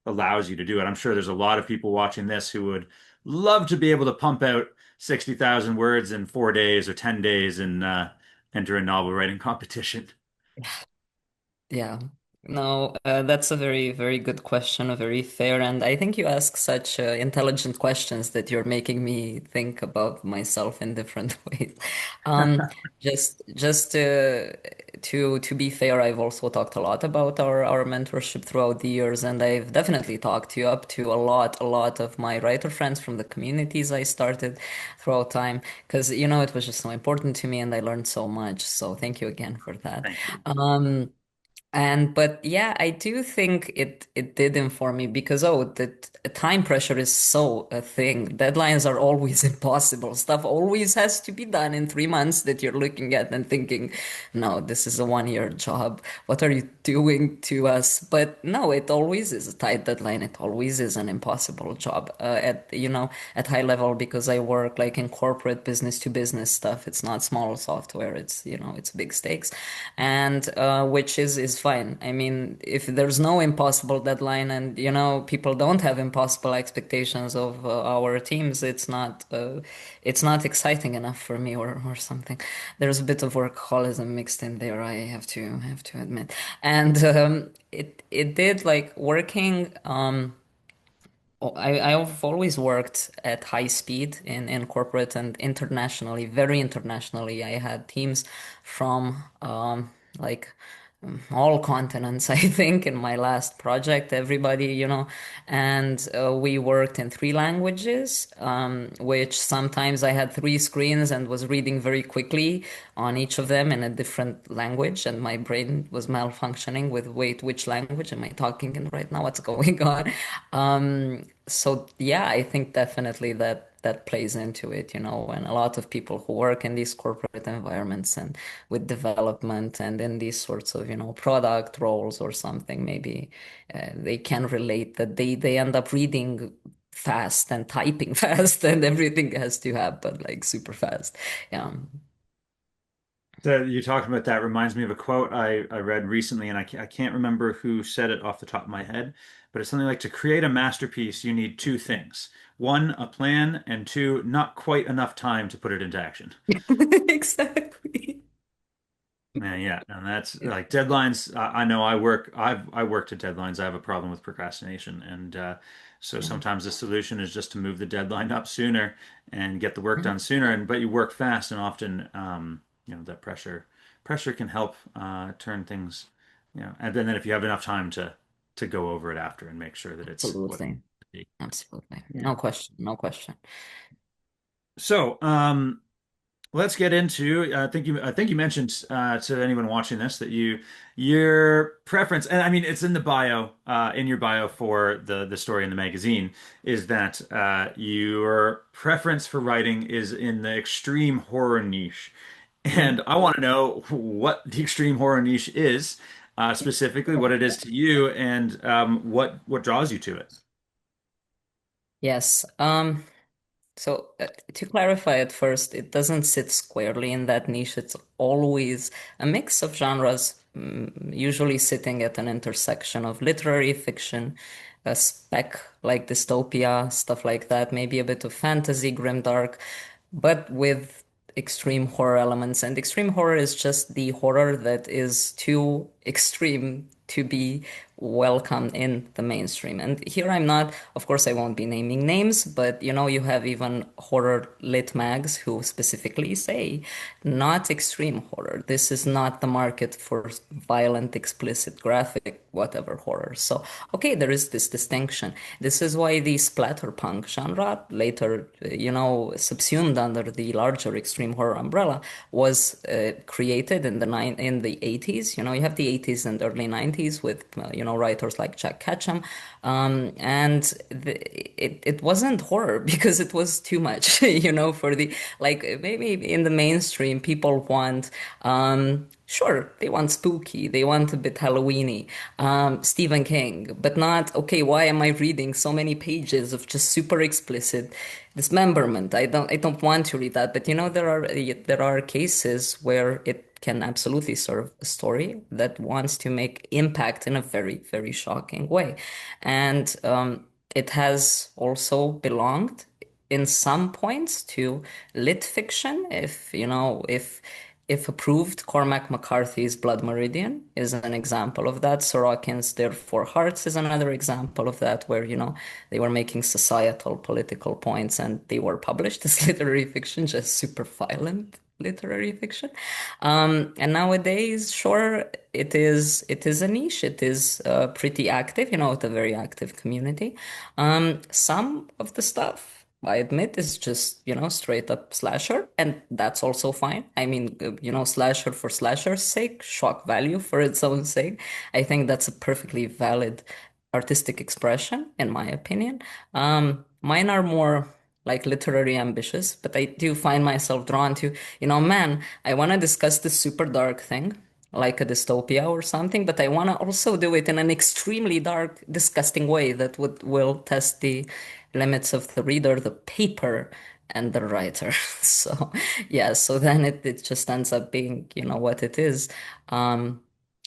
allows you to do it? I'm sure there's a lot of people watching this who would love to be able to pump out 60,000 words in 4 days or 10 days and enter a novel writing competition. Yeah. No, that's a very, very good question, a very fair, and I think you ask such intelligent questions that you're making me think about myself in different ways. Um, just to be fair, I've also talked a lot about our mentorship throughout the years, and I've definitely talked you up to a lot of my writer friends from the communities I started throughout time, because it was just so important to me, and I learned so much. So thank you again for that. Thank you. But yeah, I do think it did inform me because the time pressure is so a thing. Deadlines are always impossible. Stuff always has to be done in 3 months that you're looking at and thinking, no, this is a 1 year job. What are you doing to us? But no, it always is a tight deadline. It always is an impossible job at high level because I work like in corporate business to business stuff. It's not small software. It's big stakes, and which is fine. I mean, if there's no impossible deadline and people don't have impossible expectations of our teams, it's not exciting enough for me or something. There's a bit of workaholism mixed in there, I have to admit. And it did like working. I've always worked at high speed in corporate and internationally, very internationally. I had teams from like all continents, I think, in my last project, everybody, and we worked in 3 languages, which sometimes I had 3 screens and was reading very quickly on each of them in a different language, and my brain was malfunctioning with, wait, which language am I talking in right now? What's going on? So yeah, I think definitely that plays into it, and a lot of people who work in these corporate environments and with development and in these sorts of, product roles or something, maybe they can relate that they end up reading fast and typing fast and everything has to happen like super fast. Yeah. So you talking about that reminds me of a quote I read recently, and I can't remember who said it off the top of my head, but it's something like, to create a masterpiece, you need two things. One, a plan, and two, not quite enough time to put it into action. Exactly. Man, yeah, and that's like deadlines. I know I worked at deadlines. I have a problem with procrastination, and so Yeah. sometimes the solution is just to move the deadline up sooner and get the work Mhm. done sooner. And but you work fast, and often, that pressure can help turn things, and then if you have enough time to go over it after and make sure that it's what. Absolutely. Absolutely. Yeah. No question. No question. So, let's get into. I think you mentioned to anyone watching this that your preference, and I mean it's in the bio, in your bio for the story in the magazine, is that your preference for writing is in the extreme horror niche, Mhm. and I want to know what the extreme horror niche is, specifically what it is to you, and what draws you to it. Yes. So to clarify at first, it doesn't sit squarely in that niche. It's always a mix of genres, usually sitting at an intersection of literary fiction, a spec like dystopia, stuff like that, maybe a bit of fantasy, grimdark, but with extreme horror elements. And extreme horror is just the horror that is too extreme to be welcome in the mainstream. And here I'm not, of course, I won't be naming names, but you have even horror lit mags who specifically say not extreme horror. This is not the market for violent, explicit, graphic, whatever horror. So, okay, there is this distinction. This is why the splatterpunk genre, later, subsumed under the larger extreme horror umbrella, was created in the 80s. You have the 80s and early 90s with writers like Jack Ketchum, and it wasn't horror because it was too much, for the like maybe in the mainstream people want. Sure, they want spooky, they want a bit Halloweeny, Stephen King, but not, okay, why am I reading so many pages of just super explicit dismemberment? I don't want to read that, but there are cases where it can absolutely serve a story that wants to make impact in a very, very shocking way. And it has also belonged in some points to lit fiction. If approved, Cormac McCarthy's Blood Meridian is an example of that. Sorokin's Therefore Hearts is another example of that, where, they were making societal, political points and they were published as literary fiction, just super violent literary fiction. And nowadays, sure, it is a niche. It is pretty active, it's a very active community. Some of the stuff, I admit, is just, straight up slasher, and that's also fine. I mean, slasher for slasher's sake, shock value for its own sake. I think that's a perfectly valid artistic expression, in my opinion. Mine are more like literary ambitious, but I do find myself drawn to, man, I want to discuss this super dark thing, like a dystopia or something, but I want to also do it in an extremely dark, disgusting way that will test the limits of the reader, the paper, and the writer. So, yeah, so then it just ends up being, what it is, um,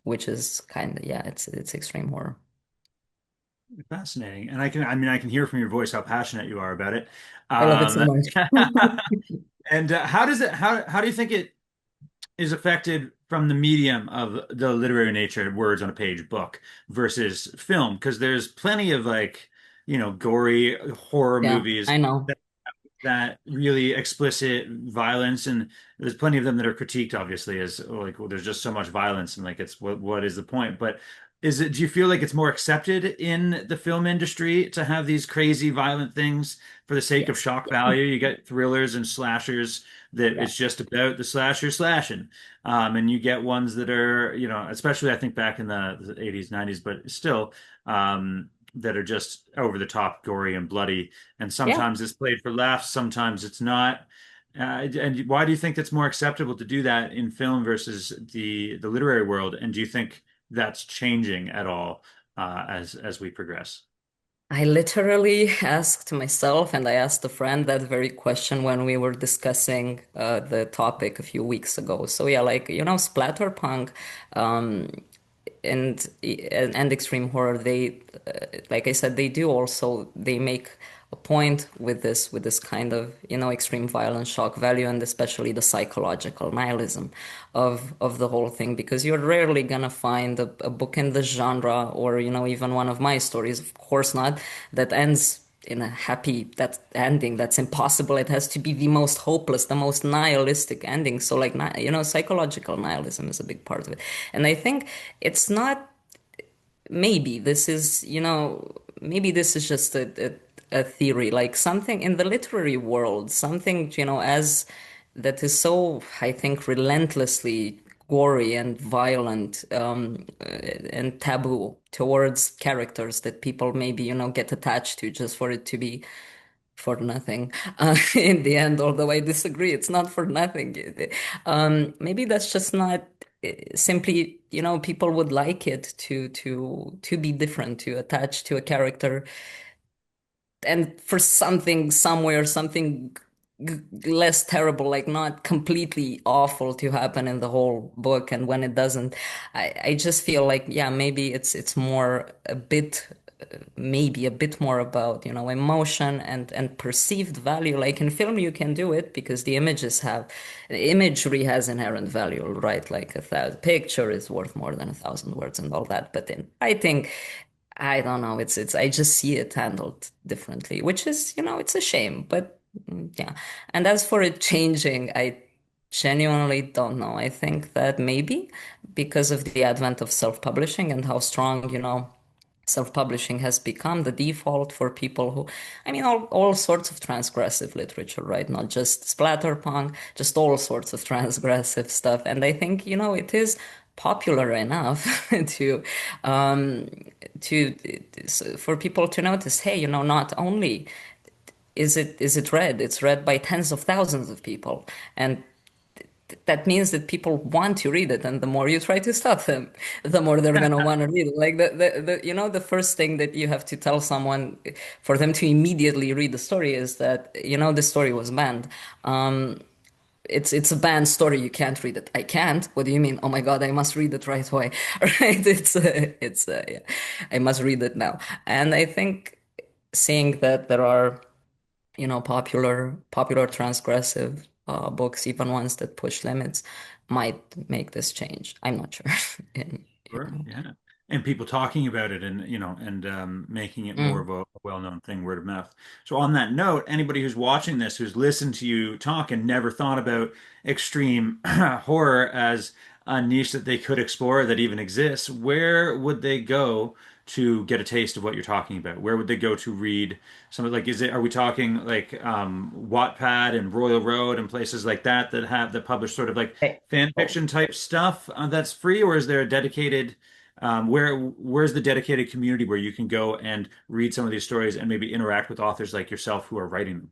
which is kind of, yeah, it's extreme horror. Fascinating. And I mean, I can hear from your voice how passionate you are about it. I love it so Um, much. and how do you think it is affected from the medium of the literary nature, words on a page book versus film? Because there's plenty of like, gory horror Yeah, movies I know. that really explicit violence, and there's plenty of them that are critiqued obviously as like, well, there's just so much violence and like it's what is the point? But do you feel like it's more accepted in the film industry to have these crazy violent things for the sake of Yes. shock value? You get thrillers and slashers that Yeah. it's just about the slasher slashing, and you get ones that are, especially I think back in the 80s 90s, but still, that are just over the top gory and bloody, and Yeah. sometimes it's played for laughs, sometimes it's not. And why do you think it's more acceptable to do that in film versus the literary world? And do you think that's changing at all as we progress? I literally asked myself and I asked a friend that very question when we were discussing the topic a few weeks ago. So yeah, like splatterpunk, um, and extreme horror, they like I said, they do also they make a point with this kind of, extreme violence, shock value, and especially the psychological nihilism of the whole thing, because you're rarely gonna find a book in the genre, or, even one of my stories, of course not, that ends in a happy that ending. That's impossible. It has to be the most hopeless, the most nihilistic ending. So like, psychological nihilism is a big part of it. And I think it's not, maybe this is, maybe this is just a theory, like something in the literary world, something, as that is so, I think, relentlessly gory and violent, and taboo towards characters that people maybe, get attached to just for it to be for nothing in the end, although I disagree, it's not for nothing. Maybe that's just not simply, people would like it to be different, to attach to a character, and for something somewhere, something less terrible, like not completely awful, to happen in the whole book. And when it doesn't, I just feel like, yeah, maybe it's more a bit, maybe a bit more about, emotion and perceived value. Like in film, you can do it because the imagery has inherent value, right? Like a picture is worth more than 1,000 words and all that. But then I think, I don't know. I just see it handled differently, which is, it's a shame, but yeah. And as for it changing, I genuinely don't know. I think that maybe because of the advent of self-publishing and how strong, self-publishing has become the default for people who, I mean, all sorts of transgressive literature, right? Not just splatterpunk, just all sorts of transgressive stuff. And I think, it is popular enough um, to, for people to notice, hey, not only is it read, it's read by tens of thousands of people. And that means that people want to read it, and the more you try to stop them, the more they're gonna want to read it. Like the first thing that you have to tell someone for them to immediately read the story is that, the story was banned. It's a banned story. You can't read it. I can't. What do you mean? Oh my God, I must read it right away. Right? Yeah. I must read it now. And I think seeing that there are, popular transgressive books, even ones that push limits, might make this change. I'm not sure. And, Sure, yeah. And people talking about it and making it more mm. of a well-known thing, word of mouth. So on that note, anybody who's watching this, who's listened to you talk and never thought about extreme horror as a niche that they could explore that even exists, where would they go to get a taste of what you're talking about? Where would they go to read something like, are we talking like Wattpad and Royal Road and places like that publish sort of like Hey. fan Oh. fiction type stuff that's free, or is there a dedicated where's the dedicated community where you can go and read some of these stories and maybe interact with authors like yourself who are writing them?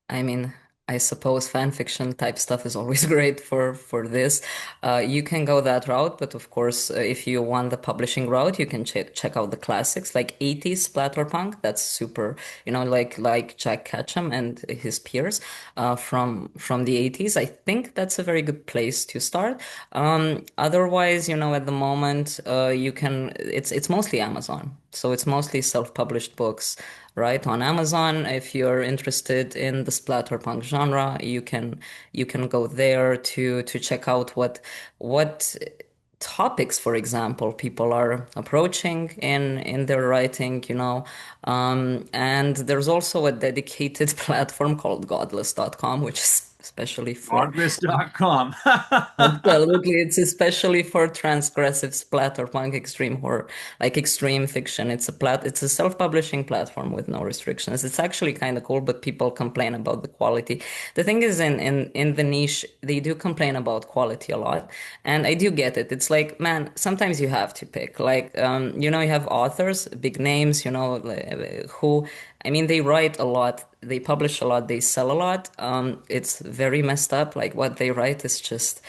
I mean, I suppose fan fiction type stuff is always great for this. You can go that route, but of course, if you want the publishing route, you can check out the classics like 80s splatterpunk. That's super, like Jack Ketchum and his peers from the 80s. I think that's a very good place to start. Otherwise, at the moment, you can. It's mostly Amazon, so it's mostly self-published books, right? On Amazon, if you're interested in the splatterpunk genre, you can go there to check out what topics, for example, people are approaching in their writing, and there's also a dedicated platform called godless.com, which is especially for. Logvis.com. Absolutely, it's especially for transgressive splatterpunk extreme horror, like extreme fiction. It's a self-publishing platform with no restrictions. It's actually kind of cool, but people complain about the quality. The thing is, in the niche, they do complain about quality a lot, and I do get it. It's like, man, sometimes you have to pick. Like, you have authors, big names, who, I mean, they write a lot, they publish a lot, they sell a lot. It's very messed up. Like what they write is just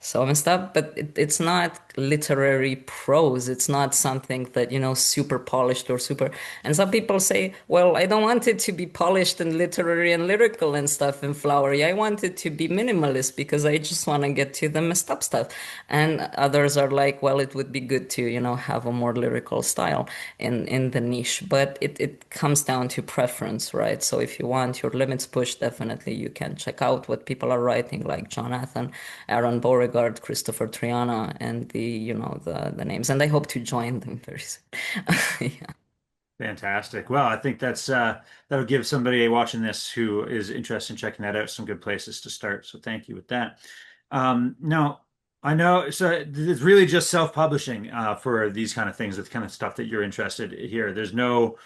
so and stuff, but it's not literary prose. It's not something that, super polished or super. And some people say, well, I don't want it to be polished and literary and lyrical and stuff and flowery. I want it to be minimalist because I just want to get to the messed up stuff. And others are like, well, it would be good to, have a more lyrical style in the niche. But it comes down to preference, right? So if you want your limits pushed, definitely you can check out what people are writing, like Jonathan, Aaron Beauregard, Christopher Triana, and the names. And I hope to join them very soon. Yeah. Fantastic. Well, I think that'll give somebody watching this who is interested in checking that out some good places to start. So thank you with that. Now, I know so it's really just self-publishing for these kind of things, the kind of stuff that you're interested here. There's no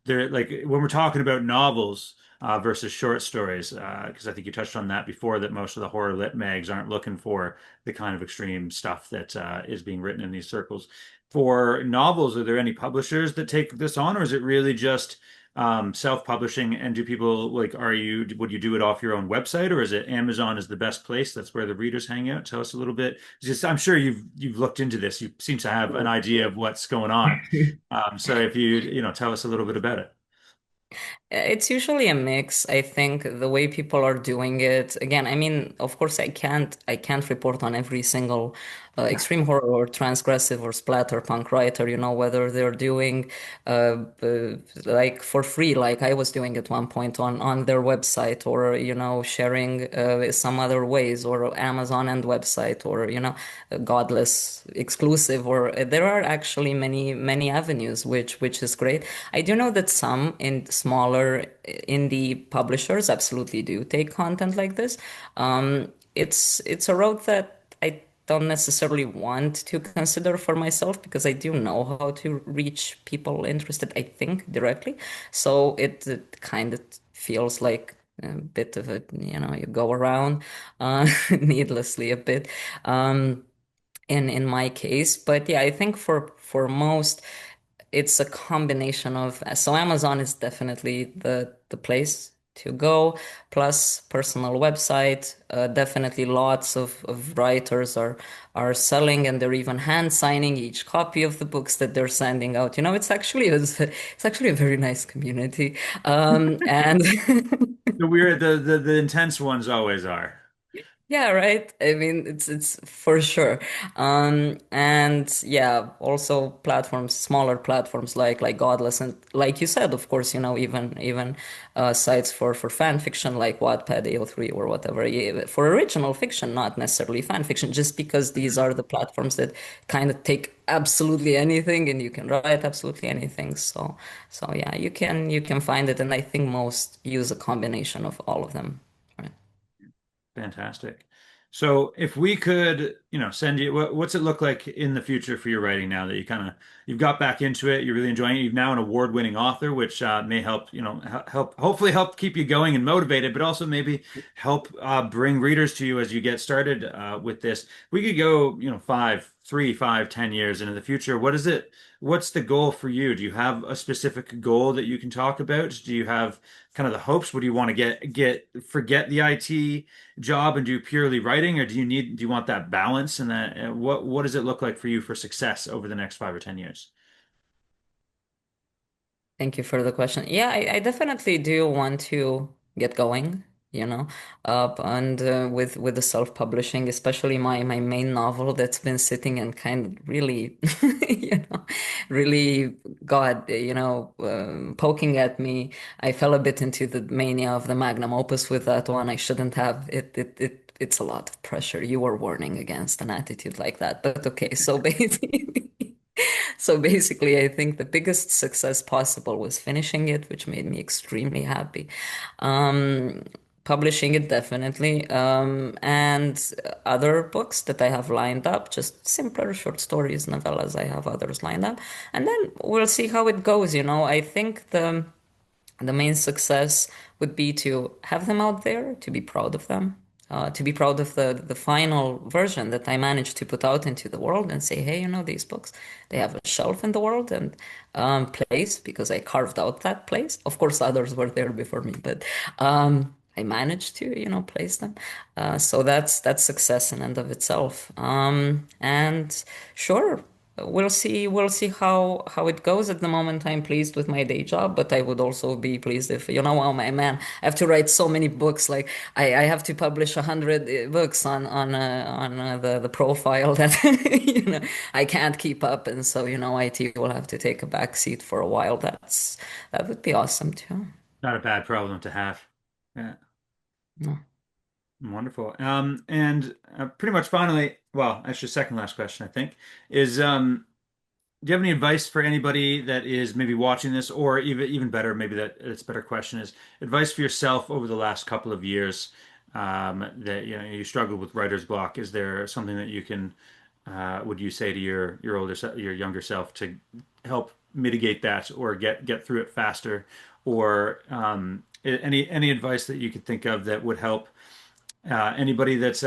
there like when we're talking about novels versus short stories, because I think you touched on that before, that most of the horror lit mags aren't looking for the kind of extreme stuff that is being written in these circles. For novels, are there any publishers that take this on, or is it really just self-publishing? And do people like, would you do it off your own website, or is it Amazon is the best place? That's where the readers hang out. Tell us a little bit. Just, I'm sure you've looked into this. You seem to have an idea of what's going on. So if tell us a little bit about it. It's usually a mix. I think the way people are doing it, again, I mean, of course, I can't report on every single extreme horror or transgressive or splatter punk writer, whether they're doing like for free, like I was doing at one point on their website, or sharing some other ways, or Amazon and website, or godless exclusive, or there are actually many avenues, which is great. I do know that some in smaller indie publishers absolutely do take content like this. It's a road that I don't necessarily want to consider for myself, because I do know how to reach people interested, I think, directly. So it kind of feels like a bit of a, you go around needlessly a bit. Um, in my case, but yeah, I think for most it's a combination of, so Amazon is definitely the place to go, plus personal website. Definitely lots of writers are selling, and they're even hand signing each copy of the books that they're sending out. It's actually a very nice community. And The intense ones always are. Yeah, right. I mean, it's for sure. And yeah, also platforms, smaller platforms like Godless, and like you said, of course, even sites for fan fiction like Wattpad, AO3, or whatever. Yeah, for original fiction, not necessarily fan fiction, just because these are the platforms that kind of take absolutely anything and you can write absolutely anything. So yeah, you can find it, and I think most use a combination of all of them. Right. Fantastic. So if we could, send you, what's it look like in the future for your writing now that you've got back into it, you're really enjoying it. You're now an award-winning author, which may help, hopefully help keep you going and motivated, but also maybe help bring readers to you as you get started with this. We could go, 10 years into the future. What's the goal for you? Do you have a specific goal that you can talk about? Do you have kind of the hopes? Would you want to forget the IT job and do purely writing, or do you want that balance, and that what does it look like for you for success over the next 5 or 10 years? Thank you for the question. Yeah, I definitely do want to get going, and with the self-publishing, especially my main novel that's been sitting and kind of really, really God, poking at me. I fell a bit into the mania of the magnum opus with that one. I shouldn't have. It's a lot of pressure. You were warning against an attitude like that, but okay. So basically. So basically, I think the biggest success possible was finishing it, which made me extremely happy. Um, Publishing it definitely, and other books that I have lined up, just simpler short stories, novellas. I have others lined up, and then we'll see how it goes. I think the main success would be to have them out there, to be proud of them, to be proud of the final version that I managed to put out into the world, and say, hey, these books, they have a shelf in the world and place, because I carved out that place. Of course, others were there before me, but I managed to, place them. So that's success in and of itself. And sure, we'll see how it goes. At the moment, I'm pleased with my day job, but I would also be pleased if, oh my man, I have to write so many books. Like I have to publish 100 books on the profile that I can't keep up, and so IT will have to take a back seat for a while. That would be awesome too. Not a bad problem to have. Yeah, No. wonderful. And pretty much finally, well, actually, second last question, I think, is do you have any advice for anybody that is maybe watching this, or even better, maybe that it's a better question is advice for yourself over the last couple of years that you struggled with writer's block? Is there something that you can would you say to your younger self to help mitigate that or get through it faster, or any advice that you could think of that would help anybody that's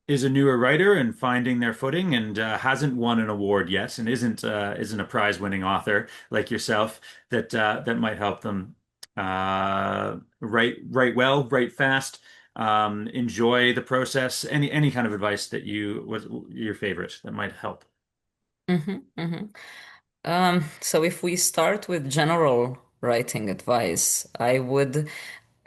is a newer writer and finding their footing and hasn't won an award yet and isn't a prize-winning author like yourself that might help them write well, write fast, enjoy the process. Any kind of advice that you was your favorite that might help. Hmm. So if we start with general writing advice, I would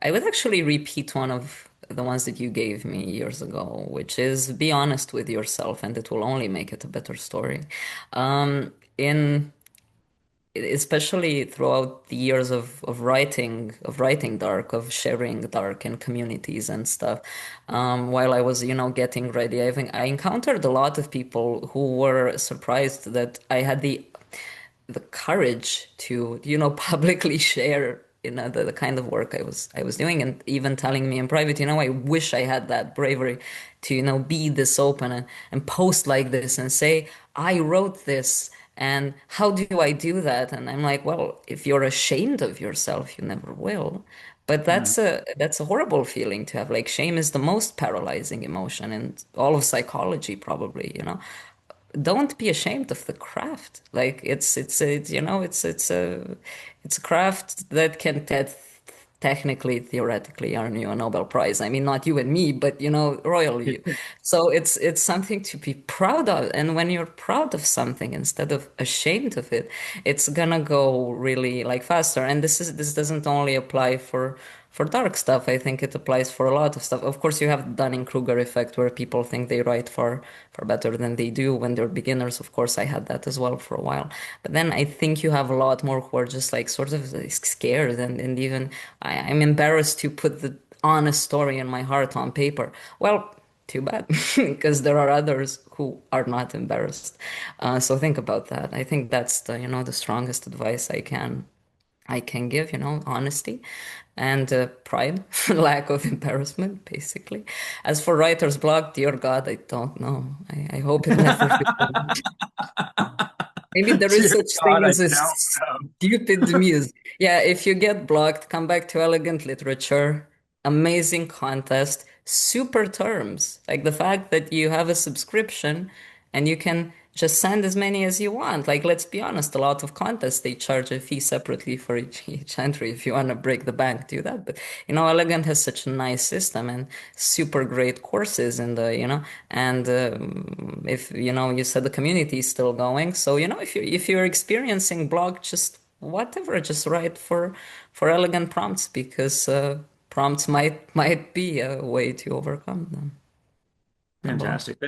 actually repeat one of the ones that you gave me years ago, which is be honest with yourself, and it will only make it a better story. In Especially throughout the years of writing dark, of sharing dark in communities and stuff, while I was getting ready, I encountered a lot of people who were surprised that I had the courage to publicly share the kind of work I was doing, and even telling me in private, I wish I had that bravery to be this open and post like this and say I wrote this. And how do I do that? And I'm like, well, if you're ashamed of yourself, you never will. But Mhm. that's a horrible feeling to have. Like, shame is the most paralyzing emotion in all of psychology, probably. Don't be ashamed of the craft. Like, it's a craft that can technically, theoretically earn you a Nobel Prize. I mean, not you and me, but royal you. So it's something to be proud of. And when you're proud of something instead of ashamed of it, it's gonna go really like faster. And this doesn't only apply for dark stuff. I think it applies for a lot of stuff. Of course, you have the Dunning-Kruger effect where people think they write far better than they do when they're beginners. Of course, I had that as well for a while. But then I think you have a lot more who are just like sort of like, scared, and even I'm embarrassed to put the honest story in my heart on paper. Well, too bad, because there are others who are not embarrassed. So think about that. I think that's the strongest advice I can give, honesty and pride, lack of embarrassment, basically. As for writer's block, dear God, I don't know. I hope it never begins. Maybe there is Dear such God, thing I as a don't know. stupid muse. Yeah, if you get blocked, come back to elegant literature. Amazing contest, super terms. Like the fact that you have a subscription and you can just send as many as you want. Like, let's be honest, a lot of contests they charge a fee separately for each entry. If you want to break the bank, do that. But Elegant has such a nice system and super great courses in and if you said the community is still going. So if you're experiencing blog, just whatever, just write for elegant prompts, because prompts might be a way to overcome them. The block. Fantastic.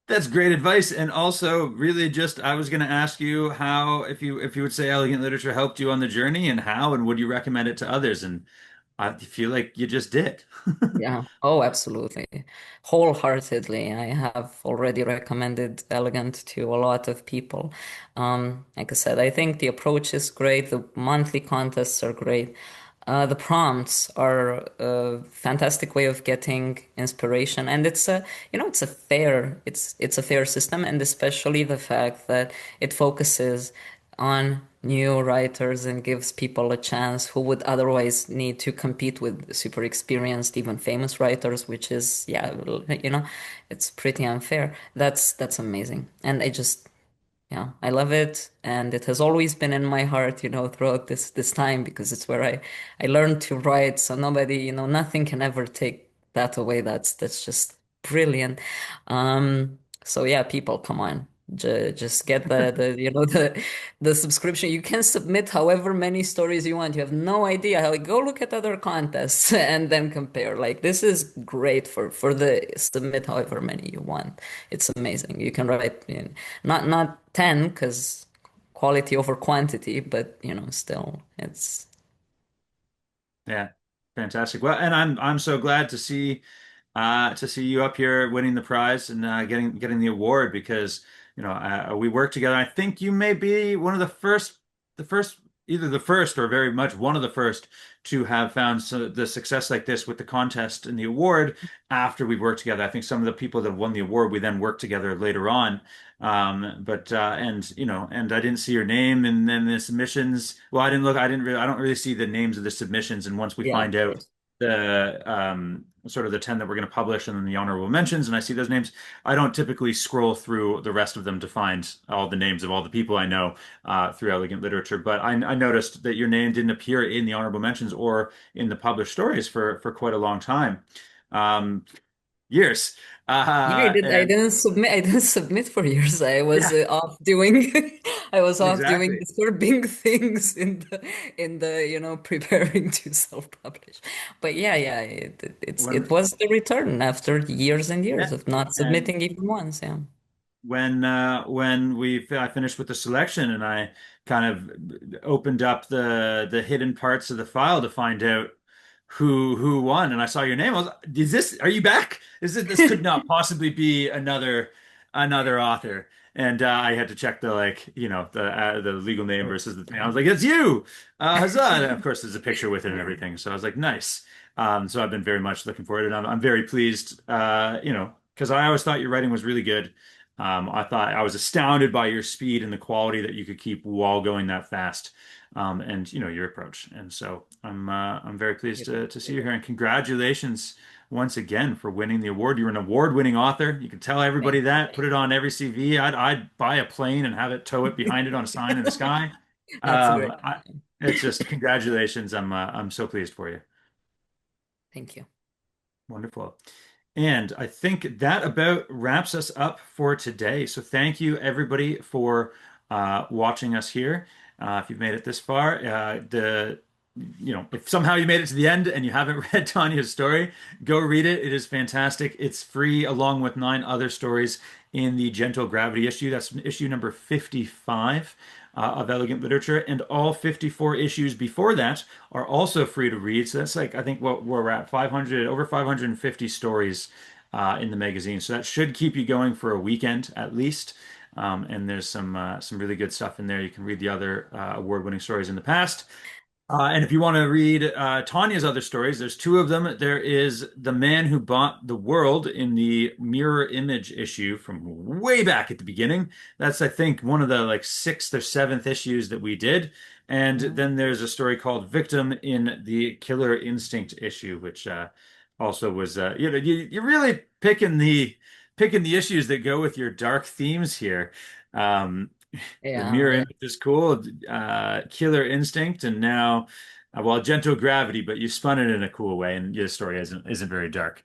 That's great advice. And also, really, just I was going to ask you how, if you would say elegant literature helped you on the journey, and how, and would you recommend it to others? And I feel like you just did. Yeah. Oh, absolutely. Wholeheartedly. I have already recommended Elegant to a lot of people. Like I said, I think the approach is great. The monthly contests are great. The prompts are a fantastic way of getting inspiration, and it's a fair system, and especially the fact that it focuses on new writers and gives people a chance who would otherwise need to compete with super experienced, even famous writers, which is, yeah, it's pretty unfair. That's amazing. And Yeah, I love it, and it has always been in my heart, throughout this time because it's where I learned to write. So nobody, nothing can ever take that away. That's just brilliant. So yeah, people, come on, just get the subscription. You can submit however many stories you want. You have no idea how. Go look at other contests and then compare. Like this is great for the submit however many you want. It's amazing. You can write. Not 10 because quality over quantity, but still it's Yeah, fantastic. Well, and I'm so glad to see you up here winning the prize and getting the award because we worked together. I think you may be one of the first, either the first or very much one of the first to have found the success like this with the contest and the award after we worked together. I think some of the people that won the award we then worked together later on. But and and I didn't see your name and then the submissions. Well, I didn't look. I don't really see the names of the submissions. And once we yeah, find of out course. the sort of the 10 that we're going to publish and then the honorable mentions and I see those names, I don't typically scroll through the rest of them to find all the names of all the people I know through Elegant Literature. But I noticed that your name didn't appear in the honorable mentions or in the published stories for quite a long time. Um, Years. Yeah, I did. I And didn't submit. I didn't submit for years. I was yeah, off doing. I was off doing exactly. disturbing things in the preparing to self-publish. But yeah, yeah, it When was the return after years and years yeah, of not and submitting even once. Yeah. when I finished with the selection and I kind of opened up the hidden parts of the file to find out who won, and I saw your name. I was, is this? Are you back? This could not possibly be another author. And I had to check the the legal name versus the thing. I was like, it's you, huzzah! And of course, there's a picture with it and everything. So I was like, nice. So I've been very much looking forward, and I'm very pleased. Because I always thought your writing was really good. I thought I was astounded by your speed and the quality that you could keep while going that fast, and your approach. And so I'm very pleased to see you here, and congratulations once again for winning the award. You're an award-winning author. You can tell everybody Thank you. that. Put it on every CV. I'd buy a plane and have it tow it behind it on a sign in the sky. That's great. It's just congratulations. I'm so pleased for you. Thank you. Wonderful. And I think that about wraps us up for today. So thank you everybody for watching us here. If you've made it this far, if somehow you made it to the end and you haven't read Tanya's story, go read it. It is fantastic. It's free along with 9 other stories in the Gentle Gravity issue. That's issue number 55 of Elegant Literature, and all 54 issues before that are also free to read. So that's like I think what we're at 500 over 550 stories in the magazine. So that should keep you going for a weekend at least. And there's some really good stuff in there. You can read the other award-winning stories in the past. And if you want to read Tanya's other stories, there's 2 of them. There is The Man Who Bought the World in the Mirror Image issue from way back at the beginning. That's, I think, one of the like 6th or 7th issues that we did. And Mhm. then there's a story called Victim in the Killer Instinct issue, which also was you're really picking the issues that go with your dark themes here. Um, the Yeah, mirror yeah, image is cool. Killer Instinct, and now, well, Gentle Gravity, but you spun it in a cool way, and your story isn't very dark.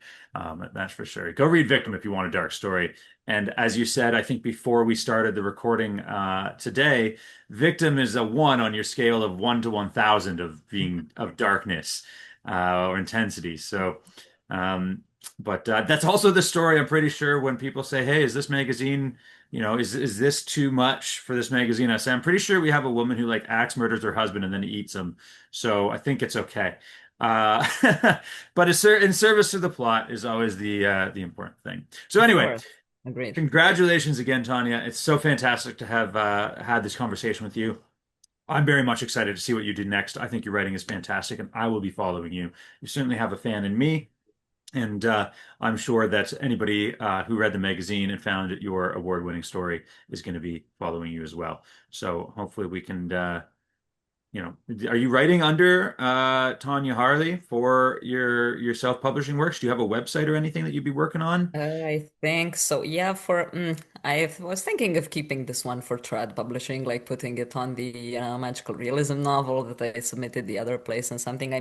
That's for sure. Go read Victim if you want a dark story. And as you said, I think before we started the recording today, Victim is a 1 on your scale of 1 to 1,000 of being of darkness or intensity. So. Um, but that's also the story. I'm pretty sure when people say, "Hey, is this magazine?" is this too much for this magazine? I say, I'm pretty sure we have a woman who like axe murders her husband and then eats him. So I think it's okay. Uh, but in service to the plot is always the important thing. So of anyway, course. Agreed. congratulations again, Tanya. It's so fantastic to have had this conversation with you. I'm very much excited to see what you do next. I think your writing is fantastic, and I will be following you. You certainly have a fan in me. And I'm sure that anybody who read the magazine and found your award-winning story is going to be following you as well. So hopefully we can, are you writing under Tanja Harley for your self-publishing works? Do you have a website or anything that you'd be working on? I think so. Yeah, for I was thinking of keeping this one for trad publishing, like putting it on the magical realism novel that I submitted the other place and something. I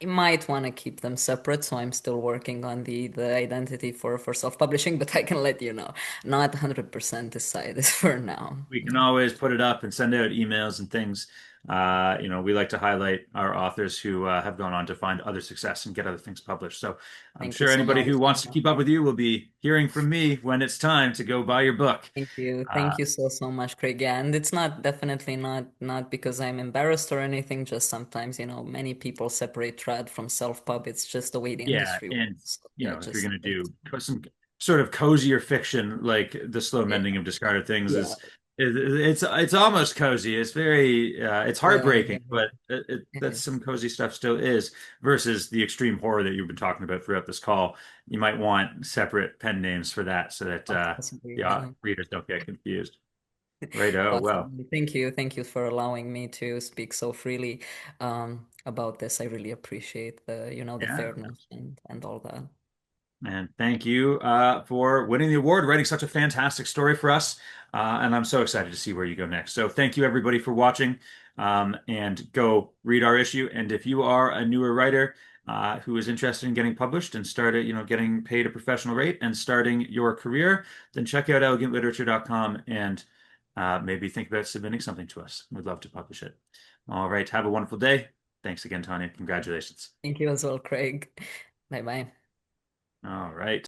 might want to keep them separate, so I'm still working on the identity for self-publishing, but I can let you know. Not 100% decided for now. We can always put it up and send out emails and things. We like to highlight our authors who have gone on to find other success and get other things published. So I'm Thank you sure so anybody much. who wants to keep up with you will be hearing from me when it's time to go buy your book. Thank you. Uh, Thank you so much, Craig. Yeah, and it's not definitely not because I'm embarrassed or anything, just sometimes, many people separate trad from self-pub. It's just the way the Yeah, industry and works. So, yeah, if you're just going to separate. do some sort of cozier fiction, like the slow Yeah. mending of discarded things, Yeah. it's almost cozy. It's very it's Yeah, heartbreaking, yeah. but It that's is. some cozy stuff still is versus the extreme horror that you've been talking about throughout this call. You might want separate pen names for that so that Possibly, the yeah. readers don't get confused. Right. Oh, well. Possibly. Thank you. Thank you for allowing me to speak so freely about this. I really appreciate the Yeah. fairness and all that. And thank you for winning the award, writing such a fantastic story for us. And I'm so excited to see where you go next. So thank you everybody for watching, and go read our issue. And if you are a newer writer who is interested in getting published and started, getting paid a professional rate and starting your career, then check out elegantLiterature.com and maybe think about submitting something to us. We'd love to publish it. All right. Have a wonderful day. Thanks again, Tanya. Congratulations. Thank you as well, Craig. Bye bye. All right.